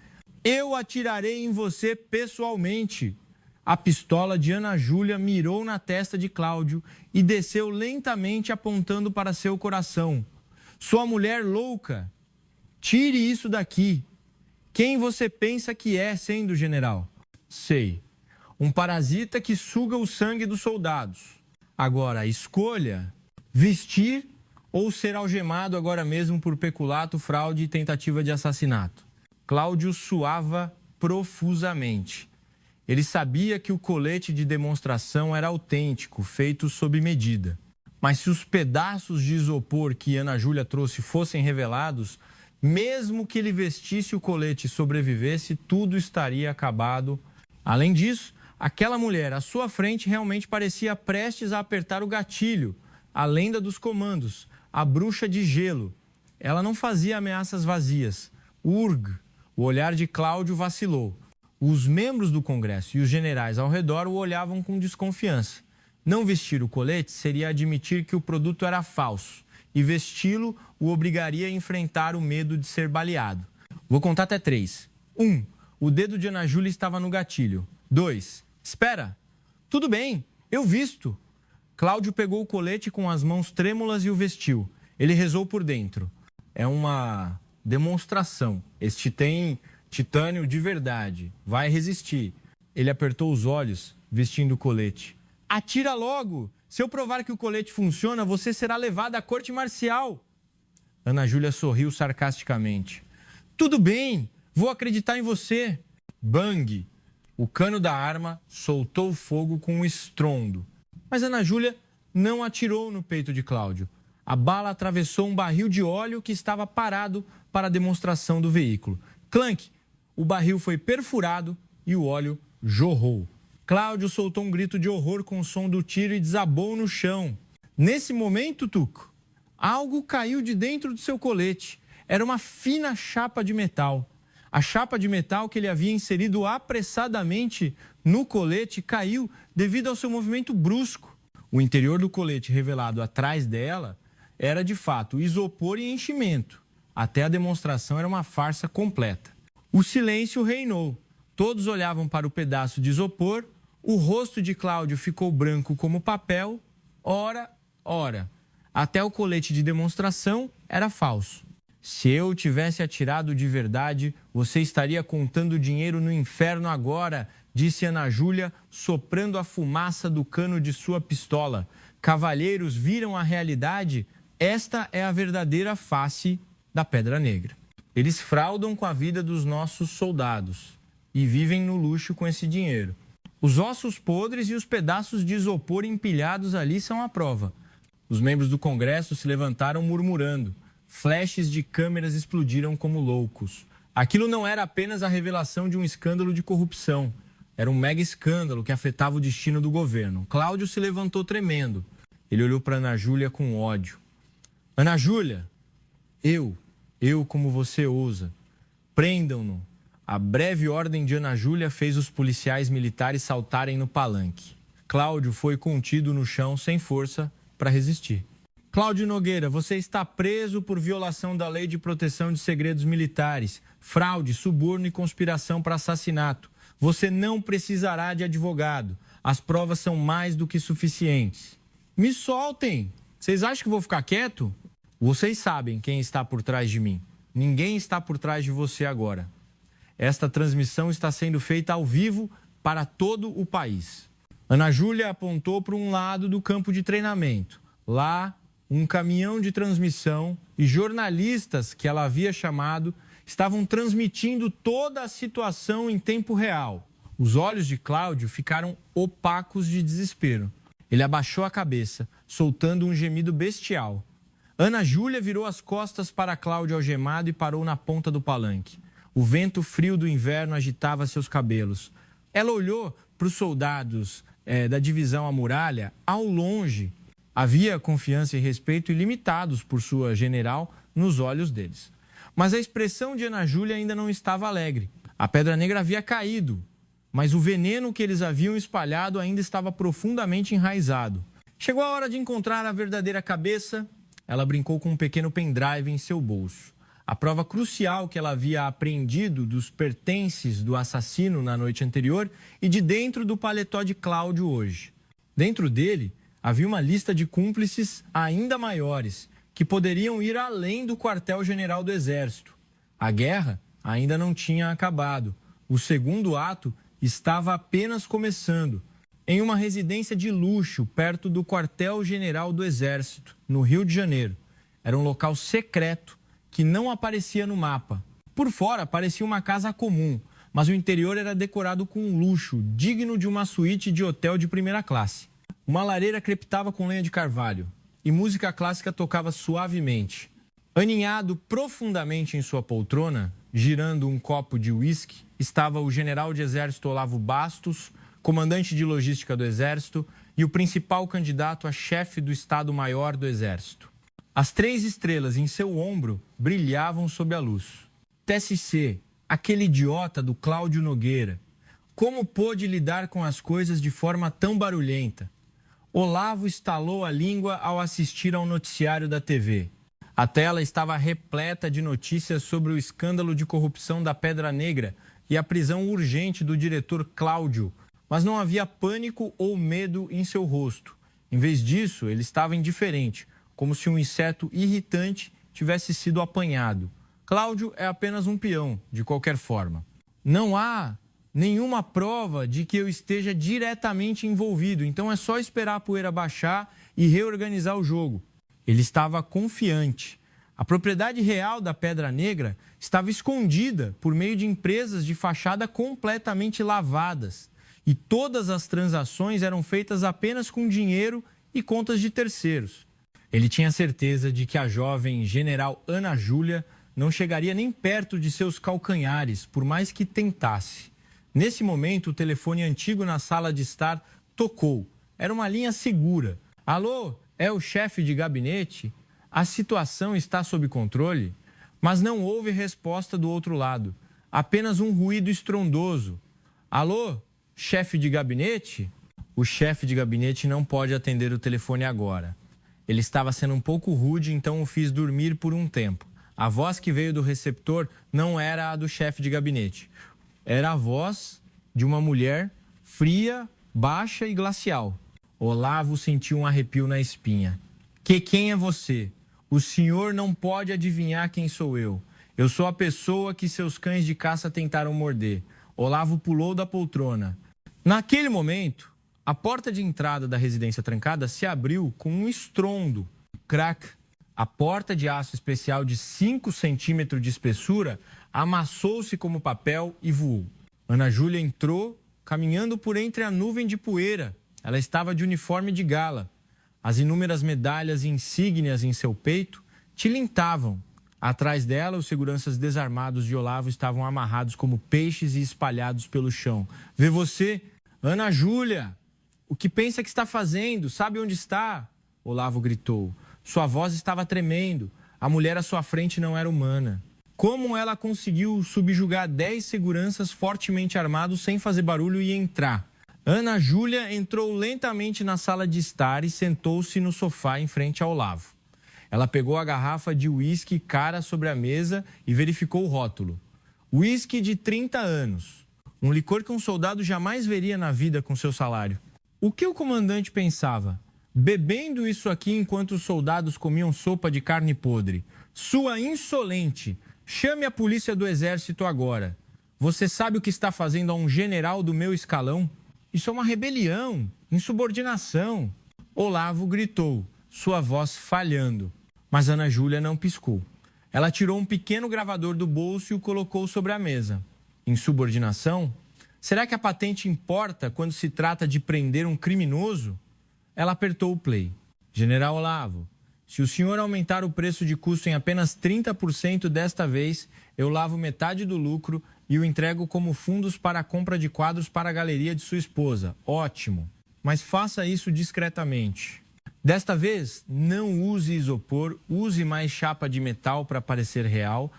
Eu atirarei em você pessoalmente. A pistola de Ana Júlia mirou na testa de Cláudio e desceu lentamente apontando para seu coração. Sua mulher louca, tire isso daqui. Quem você pensa que é, sendo general? Sei. Um parasita que suga o sangue dos soldados. Agora, escolha vestir ou ser algemado agora mesmo por peculato, fraude e tentativa de assassinato. Cláudio suava profusamente. Ele sabia que o colete de demonstração era autêntico, feito sob medida. Mas se os pedaços de isopor que Ana Júlia trouxe fossem revelados, mesmo que ele vestisse o colete e sobrevivesse, tudo estaria acabado. Além disso, aquela mulher à sua frente realmente parecia prestes a apertar o gatilho, a lenda dos comandos, a bruxa de gelo. Ela não fazia ameaças vazias. Urg! O olhar de Cláudio vacilou. Os membros do Congresso e os generais ao redor o olhavam com desconfiança. Não vestir o colete seria admitir que o produto era falso, e vesti-lo o obrigaria a enfrentar o medo de ser baleado. Vou contar até 3. 1. O dedo de Ana Júlia estava no gatilho. 2. Espera! Tudo bem, eu visto. Cláudio pegou o colete com as mãos trêmulas e o vestiu. Ele rezou por dentro. é uma demonstração. Este tem titânio de verdade, vai resistir. Ele apertou os olhos, vestindo o colete. Atira logo! Se eu provar que o colete funciona, você será levado à corte marcial. Ana Júlia sorriu sarcasticamente. Tudo bem, vou acreditar em você. Bang! O cano da arma soltou fogo com um estrondo. Mas Ana Júlia não atirou no peito de Cláudio. A bala atravessou um barril de óleo que estava parado para a demonstração do veículo. Clank! O barril foi perfurado e o óleo jorrou. Cláudio soltou um grito de horror com o som do tiro e desabou no chão. Nesse momento, Tuco, algo caiu de dentro do seu colete. Era uma fina chapa de metal. A chapa de metal que ele havia inserido apressadamente no colete caiu devido ao seu movimento brusco. O interior do colete revelado atrás dela era, de fato, isopor e enchimento. Até a demonstração era uma farsa completa. O silêncio reinou. Todos olhavam para o pedaço de isopor. O rosto de Cláudio ficou branco como papel. Ora. Até o colete de demonstração era falso. Se eu tivesse atirado de verdade, você estaria contando dinheiro no inferno agora, disse Ana Júlia, soprando a fumaça do cano de sua pistola. Cavalheiros, viram a realidade? Esta é a verdadeira face da Pedra Negra. Eles fraudam com a vida dos nossos soldados e vivem no luxo com esse dinheiro. Os ossos podres e os pedaços de isopor empilhados ali são a prova. Os membros do Congresso se levantaram murmurando. Flashes de câmeras explodiram como loucos. Aquilo não era apenas a revelação de um escândalo de corrupção. Era um mega escândalo que afetava o destino do governo. Cláudio se levantou tremendo. Ele olhou para Ana Júlia com ódio. Ana Júlia, eu como você ousa. Prendam-no. A breve ordem de Ana Júlia fez os policiais militares saltarem no palanque. Cláudio foi contido no chão sem força para resistir. Cláudio Nogueira, você está preso por violação da Lei de Proteção de Segredos Militares, fraude, suborno e conspiração para assassinato. Você não precisará de advogado. As provas são mais do que suficientes. Me soltem! Vocês acham que eu vou ficar quieto? Vocês sabem quem está por trás de mim. Ninguém está por trás de você agora. Esta transmissão está sendo feita ao vivo para todo o país. Ana Júlia apontou para um lado do campo de treinamento. Lá, um caminhão de transmissão e jornalistas que ela havia chamado estavam transmitindo toda a situação em tempo real. Os olhos de Cláudio ficaram opacos de desespero. Ele abaixou a cabeça, soltando um gemido bestial. Ana Júlia virou as costas para Cláudio algemado e parou na ponta do palanque. O vento frio do inverno agitava seus cabelos. Ela olhou para os soldados da divisão à muralha ao longe. Havia confiança e respeito ilimitados por sua general nos olhos deles. Mas a expressão de Ana Júlia ainda não estava alegre. A Pedra Negra havia caído, mas o veneno que eles haviam espalhado ainda estava profundamente enraizado. Chegou a hora de encontrar a verdadeira cabeça. Ela brincou com um pequeno pendrive em seu bolso. A prova crucial que ela havia apreendido dos pertences do assassino na noite anterior e de dentro do paletó de Cláudio hoje. Dentro dele, havia uma lista de cúmplices ainda maiores, que poderiam ir além do quartel-general do Exército. A guerra ainda não tinha acabado. O segundo ato estava apenas começando. Em uma residência de luxo, perto do quartel-general do Exército, no Rio de Janeiro. Era um local secreto que não aparecia no mapa. Por fora, parecia uma casa comum, mas o interior era decorado com um luxo, digno de uma suíte de hotel de primeira classe. Uma lareira crepitava com lenha de carvalho e música clássica tocava suavemente. Aninhado profundamente em sua poltrona, girando um copo de uísque, estava o general de exército Olavo Bastos, comandante de logística do Exército e o principal candidato a chefe do Estado-Maior do Exército. As 3 estrelas em seu ombro brilhavam sob a luz. TSC, aquele idiota do Cláudio Nogueira. Como pôde lidar com as coisas de forma tão barulhenta? Olavo estalou a língua ao assistir ao noticiário da TV. A tela estava repleta de notícias sobre o escândalo de corrupção da Pedra Negra e a prisão urgente do diretor Cláudio, mas não havia pânico ou medo em seu rosto. Em vez disso, ele estava indiferente, como se um inseto irritante tivesse sido apanhado. Cláudio é apenas um peão, de qualquer forma. Não há nenhuma prova de que eu esteja diretamente envolvido, então é só esperar a poeira baixar e reorganizar o jogo. Ele estava confiante. A propriedade real da Pedra Negra estava escondida por meio de empresas de fachada completamente lavadas. E todas as transações eram feitas apenas com dinheiro e contas de terceiros. Ele tinha certeza de que a jovem general Ana Júlia não chegaria nem perto de seus calcanhares, por mais que tentasse. Nesse momento, o telefone antigo na sala de estar tocou. Era uma linha segura. Alô, é o chefe de gabinete? A situação está sob controle? Mas não houve resposta do outro lado. Apenas um ruído estrondoso. Alô, chefe de gabinete? O chefe de gabinete não pode atender o telefone agora. Ele estava sendo um pouco rude, então o fiz dormir por um tempo. A voz que veio do receptor não era a do chefe de gabinete. Era a voz de uma mulher fria, baixa e glacial. Olavo sentiu um arrepio na espinha. Quem é você? O senhor não pode adivinhar quem sou eu. Eu sou a pessoa que seus cães de caça tentaram morder. Olavo pulou da poltrona. Naquele momento, a porta de entrada da residência trancada se abriu com um estrondo. Crack! A porta de aço especial de 5 centímetros de espessura amassou-se como papel e voou. Ana Júlia entrou, caminhando por entre a nuvem de poeira. Ela estava de uniforme de gala. As inúmeras medalhas e insígnias em seu peito tilintavam. Atrás dela, os seguranças desarmados de Olavo estavam amarrados como peixes e espalhados pelo chão. Vê você, Ana Júlia! O que pensa que está fazendo? Sabe onde está? Olavo gritou. Sua voz estava tremendo. A mulher à sua frente não era humana. Como ela conseguiu subjugar 10 seguranças fortemente armados sem fazer barulho e entrar? Ana Júlia entrou lentamente na sala de estar e sentou-se no sofá em frente a Olavo. Ela pegou a garrafa de uísque cara sobre a mesa e verificou o rótulo. Uísque de 30 anos. Um licor que um soldado jamais veria na vida com seu salário. O que o comandante pensava? Bebendo isso aqui enquanto os soldados comiam sopa de carne podre. Sua insolente! Chame a polícia do exército agora. Você sabe o que está fazendo a um general do meu escalão? Isso é uma rebelião, insubordinação. Olavo gritou, sua voz falhando. Mas Ana Júlia não piscou. Ela tirou um pequeno gravador do bolso e o colocou sobre a mesa. Insubordinação? Será que a patente importa quando se trata de prender um criminoso? Ela apertou o play. General Olavo, se o senhor aumentar o preço de custo em apenas 30% desta vez, eu lavo metade do lucro e o entrego como fundos para a compra de quadros para a galeria de sua esposa. Ótimo. Mas faça isso discretamente. Desta vez, não use isopor, use mais chapa de metal para parecer real.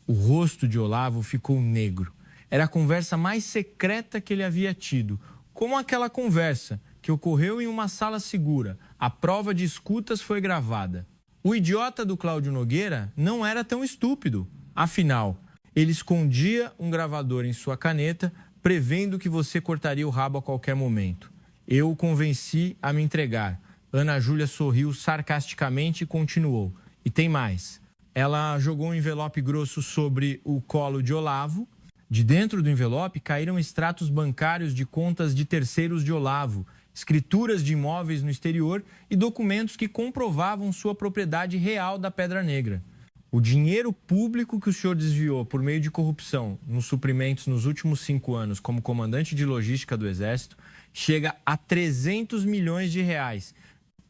O rosto de Olavo ficou negro. Era a conversa mais secreta que ele havia tido. Como aquela conversa que ocorreu em uma sala segura. A prova de escutas foi gravada. O idiota do Cláudio Nogueira não era tão estúpido. Afinal, ele escondia um gravador em sua caneta, prevendo que você cortaria o rabo a qualquer momento. Eu o convenci a me entregar. Ana Júlia sorriu sarcasticamente e continuou. E tem mais. Ela jogou um envelope grosso sobre o colo de Olavo. De dentro do envelope caíram extratos bancários de contas de terceiros de Olavo, escrituras de imóveis no exterior e documentos que comprovavam sua propriedade real da Pedra Negra. O dinheiro público que o senhor desviou por meio de corrupção nos suprimentos nos últimos 5 anos como comandante de logística do Exército chega a 300 milhões de reais.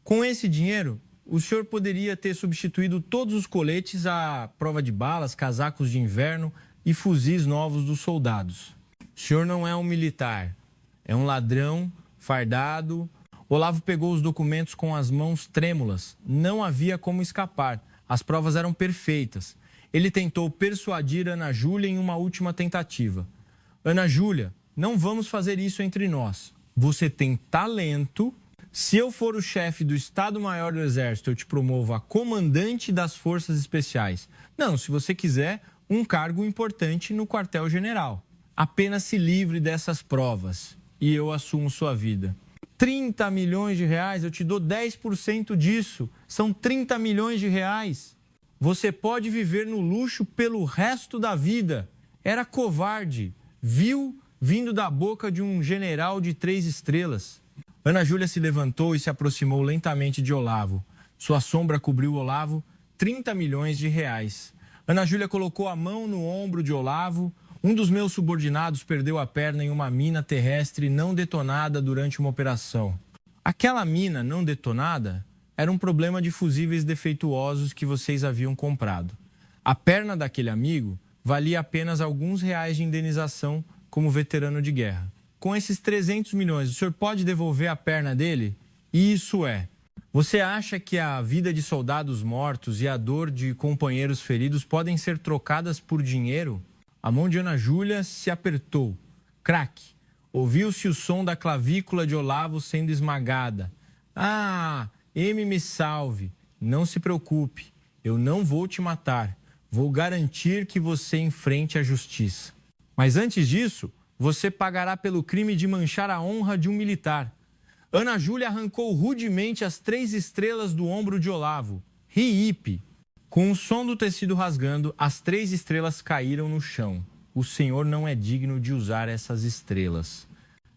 Com esse dinheiro, o senhor poderia ter substituído todos os coletes à prova de balas, casacos de inverno e fuzis novos dos soldados. O senhor não é um militar, é um ladrão fardado. Olavo pegou os documentos com as mãos trêmulas. Não havia como escapar. As provas eram perfeitas. Ele tentou persuadir Ana Júlia em uma última tentativa. Ana Júlia, não vamos fazer isso entre nós. Você tem talento. Se eu for o chefe do Estado-Maior do Exército, eu te promovo a comandante das Forças Especiais. Não, se você quiser, um cargo importante no quartel-general. Apenas se livre dessas provas e eu assumo sua vida. 30 milhões de reais, eu te dou 10% disso. São 30 milhões de reais. Você pode viver no luxo pelo resto da vida. Era covarde, vil, vindo da boca de um general de 3 estrelas. Ana Júlia se levantou e se aproximou lentamente de Olavo. Sua sombra cobriu Olavo 30 milhões de reais. Ana Júlia colocou a mão no ombro de Olavo. Um dos meus subordinados perdeu a perna em uma mina terrestre não detonada durante uma operação. Aquela mina não detonada era um problema de fusíveis defeituosos que vocês haviam comprado. A perna daquele amigo valia apenas alguns reais de indenização como veterano de guerra. Com esses 300 milhões, o senhor pode devolver a perna dele? Isso é. Você acha que a vida de soldados mortos e a dor de companheiros feridos podem ser trocadas por dinheiro? A mão de Ana Júlia se apertou. Craque! Ouviu-se o som da clavícula de Olavo sendo esmagada. Ah, me salve. Não se preocupe. Eu não vou te matar. Vou garantir que você enfrente a justiça. Mas antes disso, você pagará pelo crime de manchar a honra de um militar. Ana Júlia arrancou rudemente as 3 estrelas do ombro de Olavo. Riipe! Com o som do tecido rasgando, as 3 estrelas caíram no chão. O senhor não é digno de usar essas estrelas.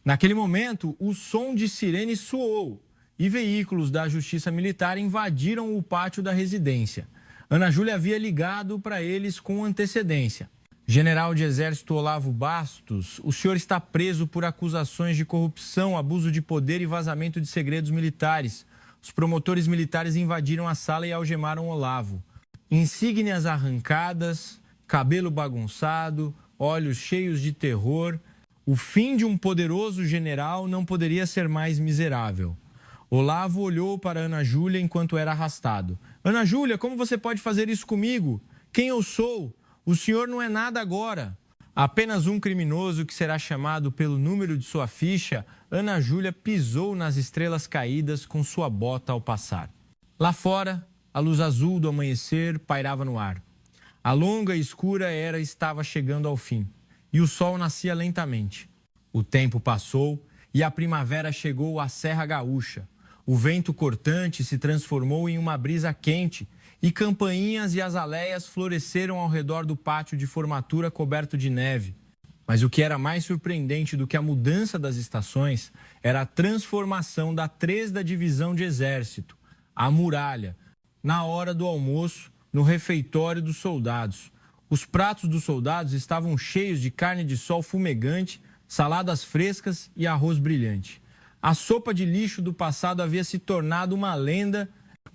Naquele momento, o som de sirene soou e veículos da Justiça Militar invadiram o pátio da residência. Ana Júlia havia ligado para eles com antecedência. General de Exército Olavo Bastos, o senhor está preso por acusações de corrupção, abuso de poder e vazamento de segredos militares. Os promotores militares invadiram a sala e algemaram Olavo. Insígnias arrancadas, cabelo bagunçado, olhos cheios de terror. O fim de um poderoso general não poderia ser mais miserável. Olavo olhou para Ana Júlia enquanto era arrastado. Ana Júlia, como você pode fazer isso comigo? Quem eu sou? O senhor não é nada agora. Apenas um criminoso que será chamado pelo número de sua ficha, Ana Júlia pisou nas estrelas caídas com sua bota ao passar. Lá fora, a luz azul do amanhecer pairava no ar. A longa e escura era estava chegando ao fim, e o sol nascia lentamente. O tempo passou e a primavera chegou à Serra Gaúcha. O vento cortante se transformou em uma brisa quente e campainhas e azaleias floresceram ao redor do pátio de formatura coberto de neve. Mas o que era mais surpreendente do que a mudança das estações era a transformação da 3ª Divisão de Exército, a muralha, na hora do almoço, no refeitório dos soldados. Os pratos dos soldados estavam cheios de carne de sol fumegante, saladas frescas e arroz brilhante. A sopa de lixo do passado havia se tornado uma lenda.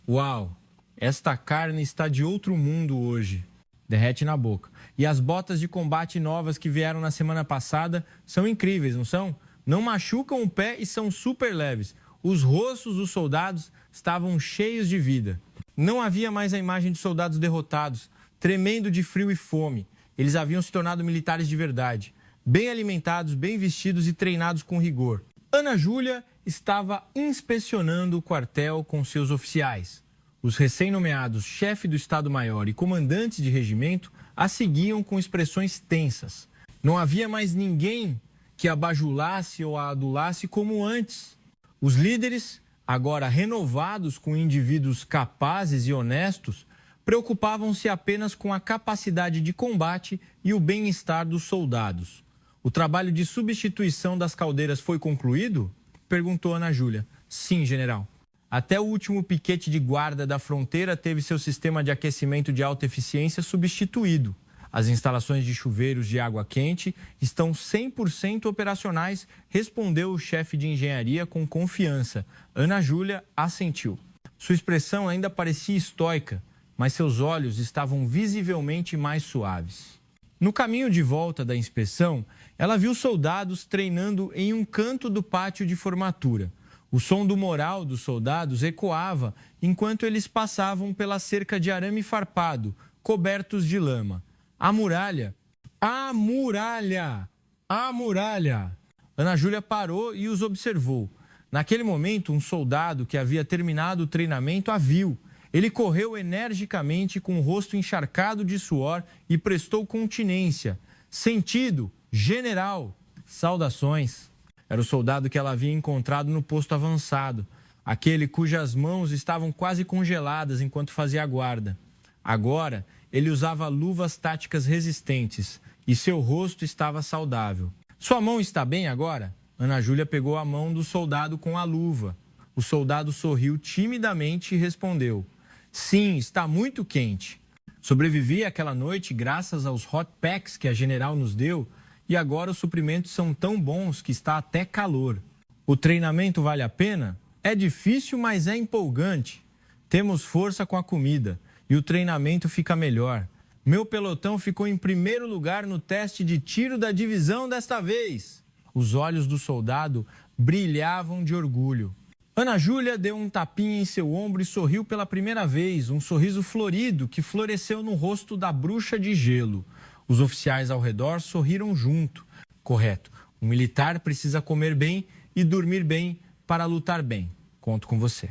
Uau! Esta carne está de outro mundo hoje. Derrete na boca. E as botas de combate novas que vieram na semana passada são incríveis, não são? Não machucam o pé e são super leves. Os rostos dos soldados estavam cheios de vida. Não havia mais a imagem de soldados derrotados, tremendo de frio e fome. Eles haviam se tornado militares de verdade, bem alimentados, bem vestidos e treinados com rigor. Ana Júlia estava inspecionando o quartel com seus oficiais. Os recém-nomeados chefe do Estado-Maior e comandantes de regimento a seguiam com expressões tensas. Não havia mais ninguém que a bajulasse ou a adulasse como antes. Os líderes, agora renovados com indivíduos capazes e honestos, preocupavam-se apenas com a capacidade de combate e o bem-estar dos soldados. O trabalho de substituição das caldeiras foi concluído? Perguntou Ana Júlia. Sim, general. Até o último piquete de guarda da fronteira teve seu sistema de aquecimento de alta eficiência substituído. As instalações de chuveiros de água quente estão 100% operacionais, respondeu o chefe de engenharia com confiança. Ana Júlia assentiu. Sua expressão ainda parecia estoica, mas seus olhos estavam visivelmente mais suaves. No caminho de volta da inspeção, ela viu soldados treinando em um canto do pátio de formatura. O som do moral dos soldados ecoava enquanto eles passavam pela cerca de arame farpado, cobertos de lama. A muralha! A muralha! A muralha! Ana Júlia parou e os observou. Naquele momento, um soldado que havia terminado o treinamento a viu. Ele correu energicamente com o rosto encharcado de suor e prestou continência. Sentido, general, saudações. Era o soldado que ela havia encontrado no posto avançado, aquele cujas mãos estavam quase congeladas enquanto fazia a guarda. Agora, ele usava luvas táticas resistentes e seu rosto estava saudável. Sua mão está bem agora? Ana Júlia pegou a mão do soldado com a luva. O soldado sorriu timidamente e respondeu: sim, está muito quente. Sobrevivi àquela noite graças aos hot packs que a general nos deu e agora os suprimentos são tão bons que está até calor. O treinamento vale a pena? É difícil, mas é empolgante. Temos força com a comida e o treinamento fica melhor. Meu pelotão ficou em primeiro lugar no teste de tiro da divisão desta vez. Os olhos do soldado brilhavam de orgulho. Ana Júlia deu um tapinha em seu ombro e sorriu pela primeira vez, um sorriso florido que floresceu no rosto da bruxa de gelo. Os oficiais ao redor sorriram junto. Correto, um militar precisa comer bem e dormir bem para lutar bem. Conto com você.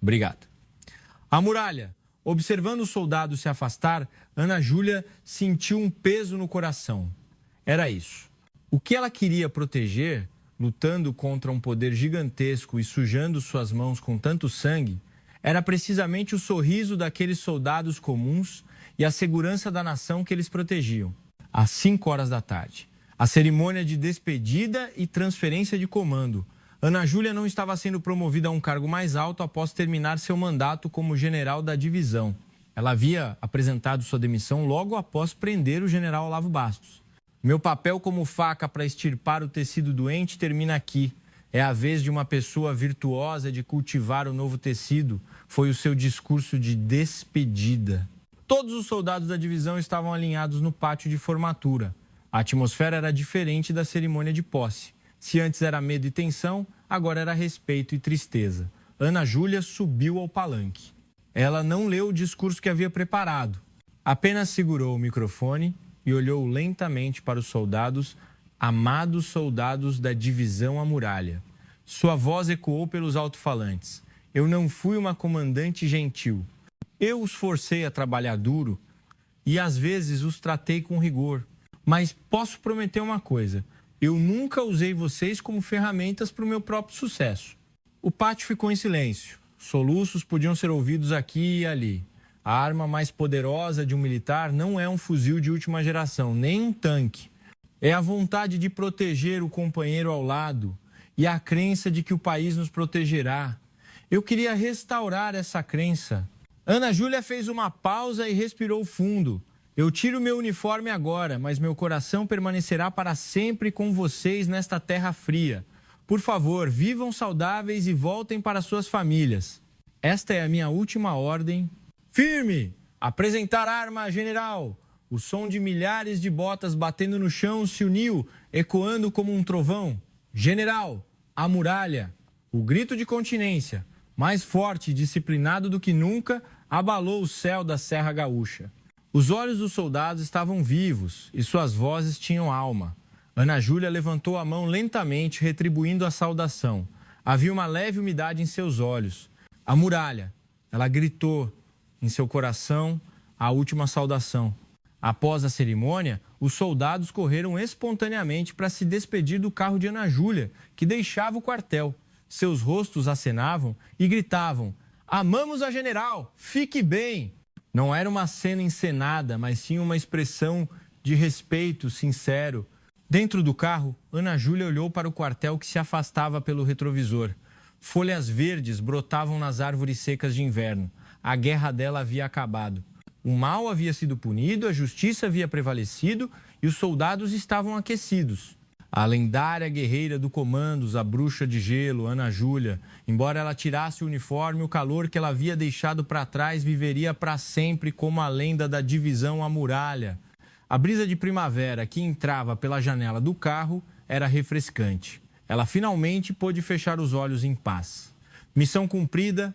Obrigado. A muralha. Observando os soldados se afastar, Ana Júlia sentiu um peso no coração. Era isso. O que ela queria proteger, lutando contra um poder gigantesco e sujando suas mãos com tanto sangue, era precisamente o sorriso daqueles soldados comuns e a segurança da nação que eles protegiam. Às 5 horas da tarde, a cerimônia de despedida e transferência de comando. Ana Júlia não estava sendo promovida a um cargo mais alto após terminar seu mandato como general da divisão. Ela havia apresentado sua demissão logo após prender o general Olavo Bastos. Meu papel como faca para extirpar o tecido doente termina aqui. É a vez de uma pessoa virtuosa de cultivar o novo tecido, foi o seu discurso de despedida. Todos os soldados da divisão estavam alinhados no pátio de formatura. A atmosfera era diferente da cerimônia de posse. Se antes era medo e tensão, agora era respeito e tristeza. Ana Júlia subiu ao palanque. Ela não leu o discurso que havia preparado. Apenas segurou o microfone e olhou lentamente para os soldados, amados soldados da divisão A Muralha. Sua voz ecoou pelos alto-falantes. Eu não fui uma comandante gentil. Eu os forcei a trabalhar duro e às vezes os tratei com rigor. Mas posso prometer uma coisa. Eu nunca usei vocês como ferramentas para o meu próprio sucesso. O pátio ficou em silêncio. Soluços podiam ser ouvidos aqui e ali. A arma mais poderosa de um militar não é um fuzil de última geração, nem um tanque. É a vontade de proteger o companheiro ao lado e a crença de que o país nos protegerá. Eu queria restaurar essa crença. Ana Júlia fez uma pausa e respirou fundo. Eu tiro meu uniforme agora, mas meu coração permanecerá para sempre com vocês nesta terra fria. Por favor, vivam saudáveis e voltem para suas famílias. Esta é a minha última ordem. Firme! Apresentar arma, general! O som de milhares de botas batendo no chão se uniu, ecoando como um trovão. General! A muralha! O grito de continência, mais forte e disciplinado do que nunca, abalou o céu da Serra Gaúcha. Os olhos dos soldados estavam vivos e suas vozes tinham alma. Ana Júlia levantou a mão lentamente, retribuindo a saudação. Havia uma leve umidade em seus olhos. A muralha! Ela gritou em seu coração a última saudação. Após a cerimônia, os soldados correram espontaneamente para se despedir do carro de Ana Júlia, que deixava o quartel. Seus rostos acenavam e gritavam: amamos a general! Fique bem! Não era uma cena encenada, mas sim uma expressão de respeito sincero. Dentro do carro, Ana Júlia olhou para o quartel que se afastava pelo retrovisor. Folhas verdes brotavam nas árvores secas de inverno. A guerra dela havia acabado. O mal havia sido punido, a justiça havia prevalecido e os soldados estavam aquecidos. A lendária guerreira do Comandos, a bruxa de gelo, Ana Júlia, embora ela tirasse o uniforme, o calor que ela havia deixado para trás viveria para sempre como a lenda da divisão A Muralha. A brisa de primavera que entrava pela janela do carro era refrescante. Ela finalmente pôde fechar os olhos em paz. Missão cumprida,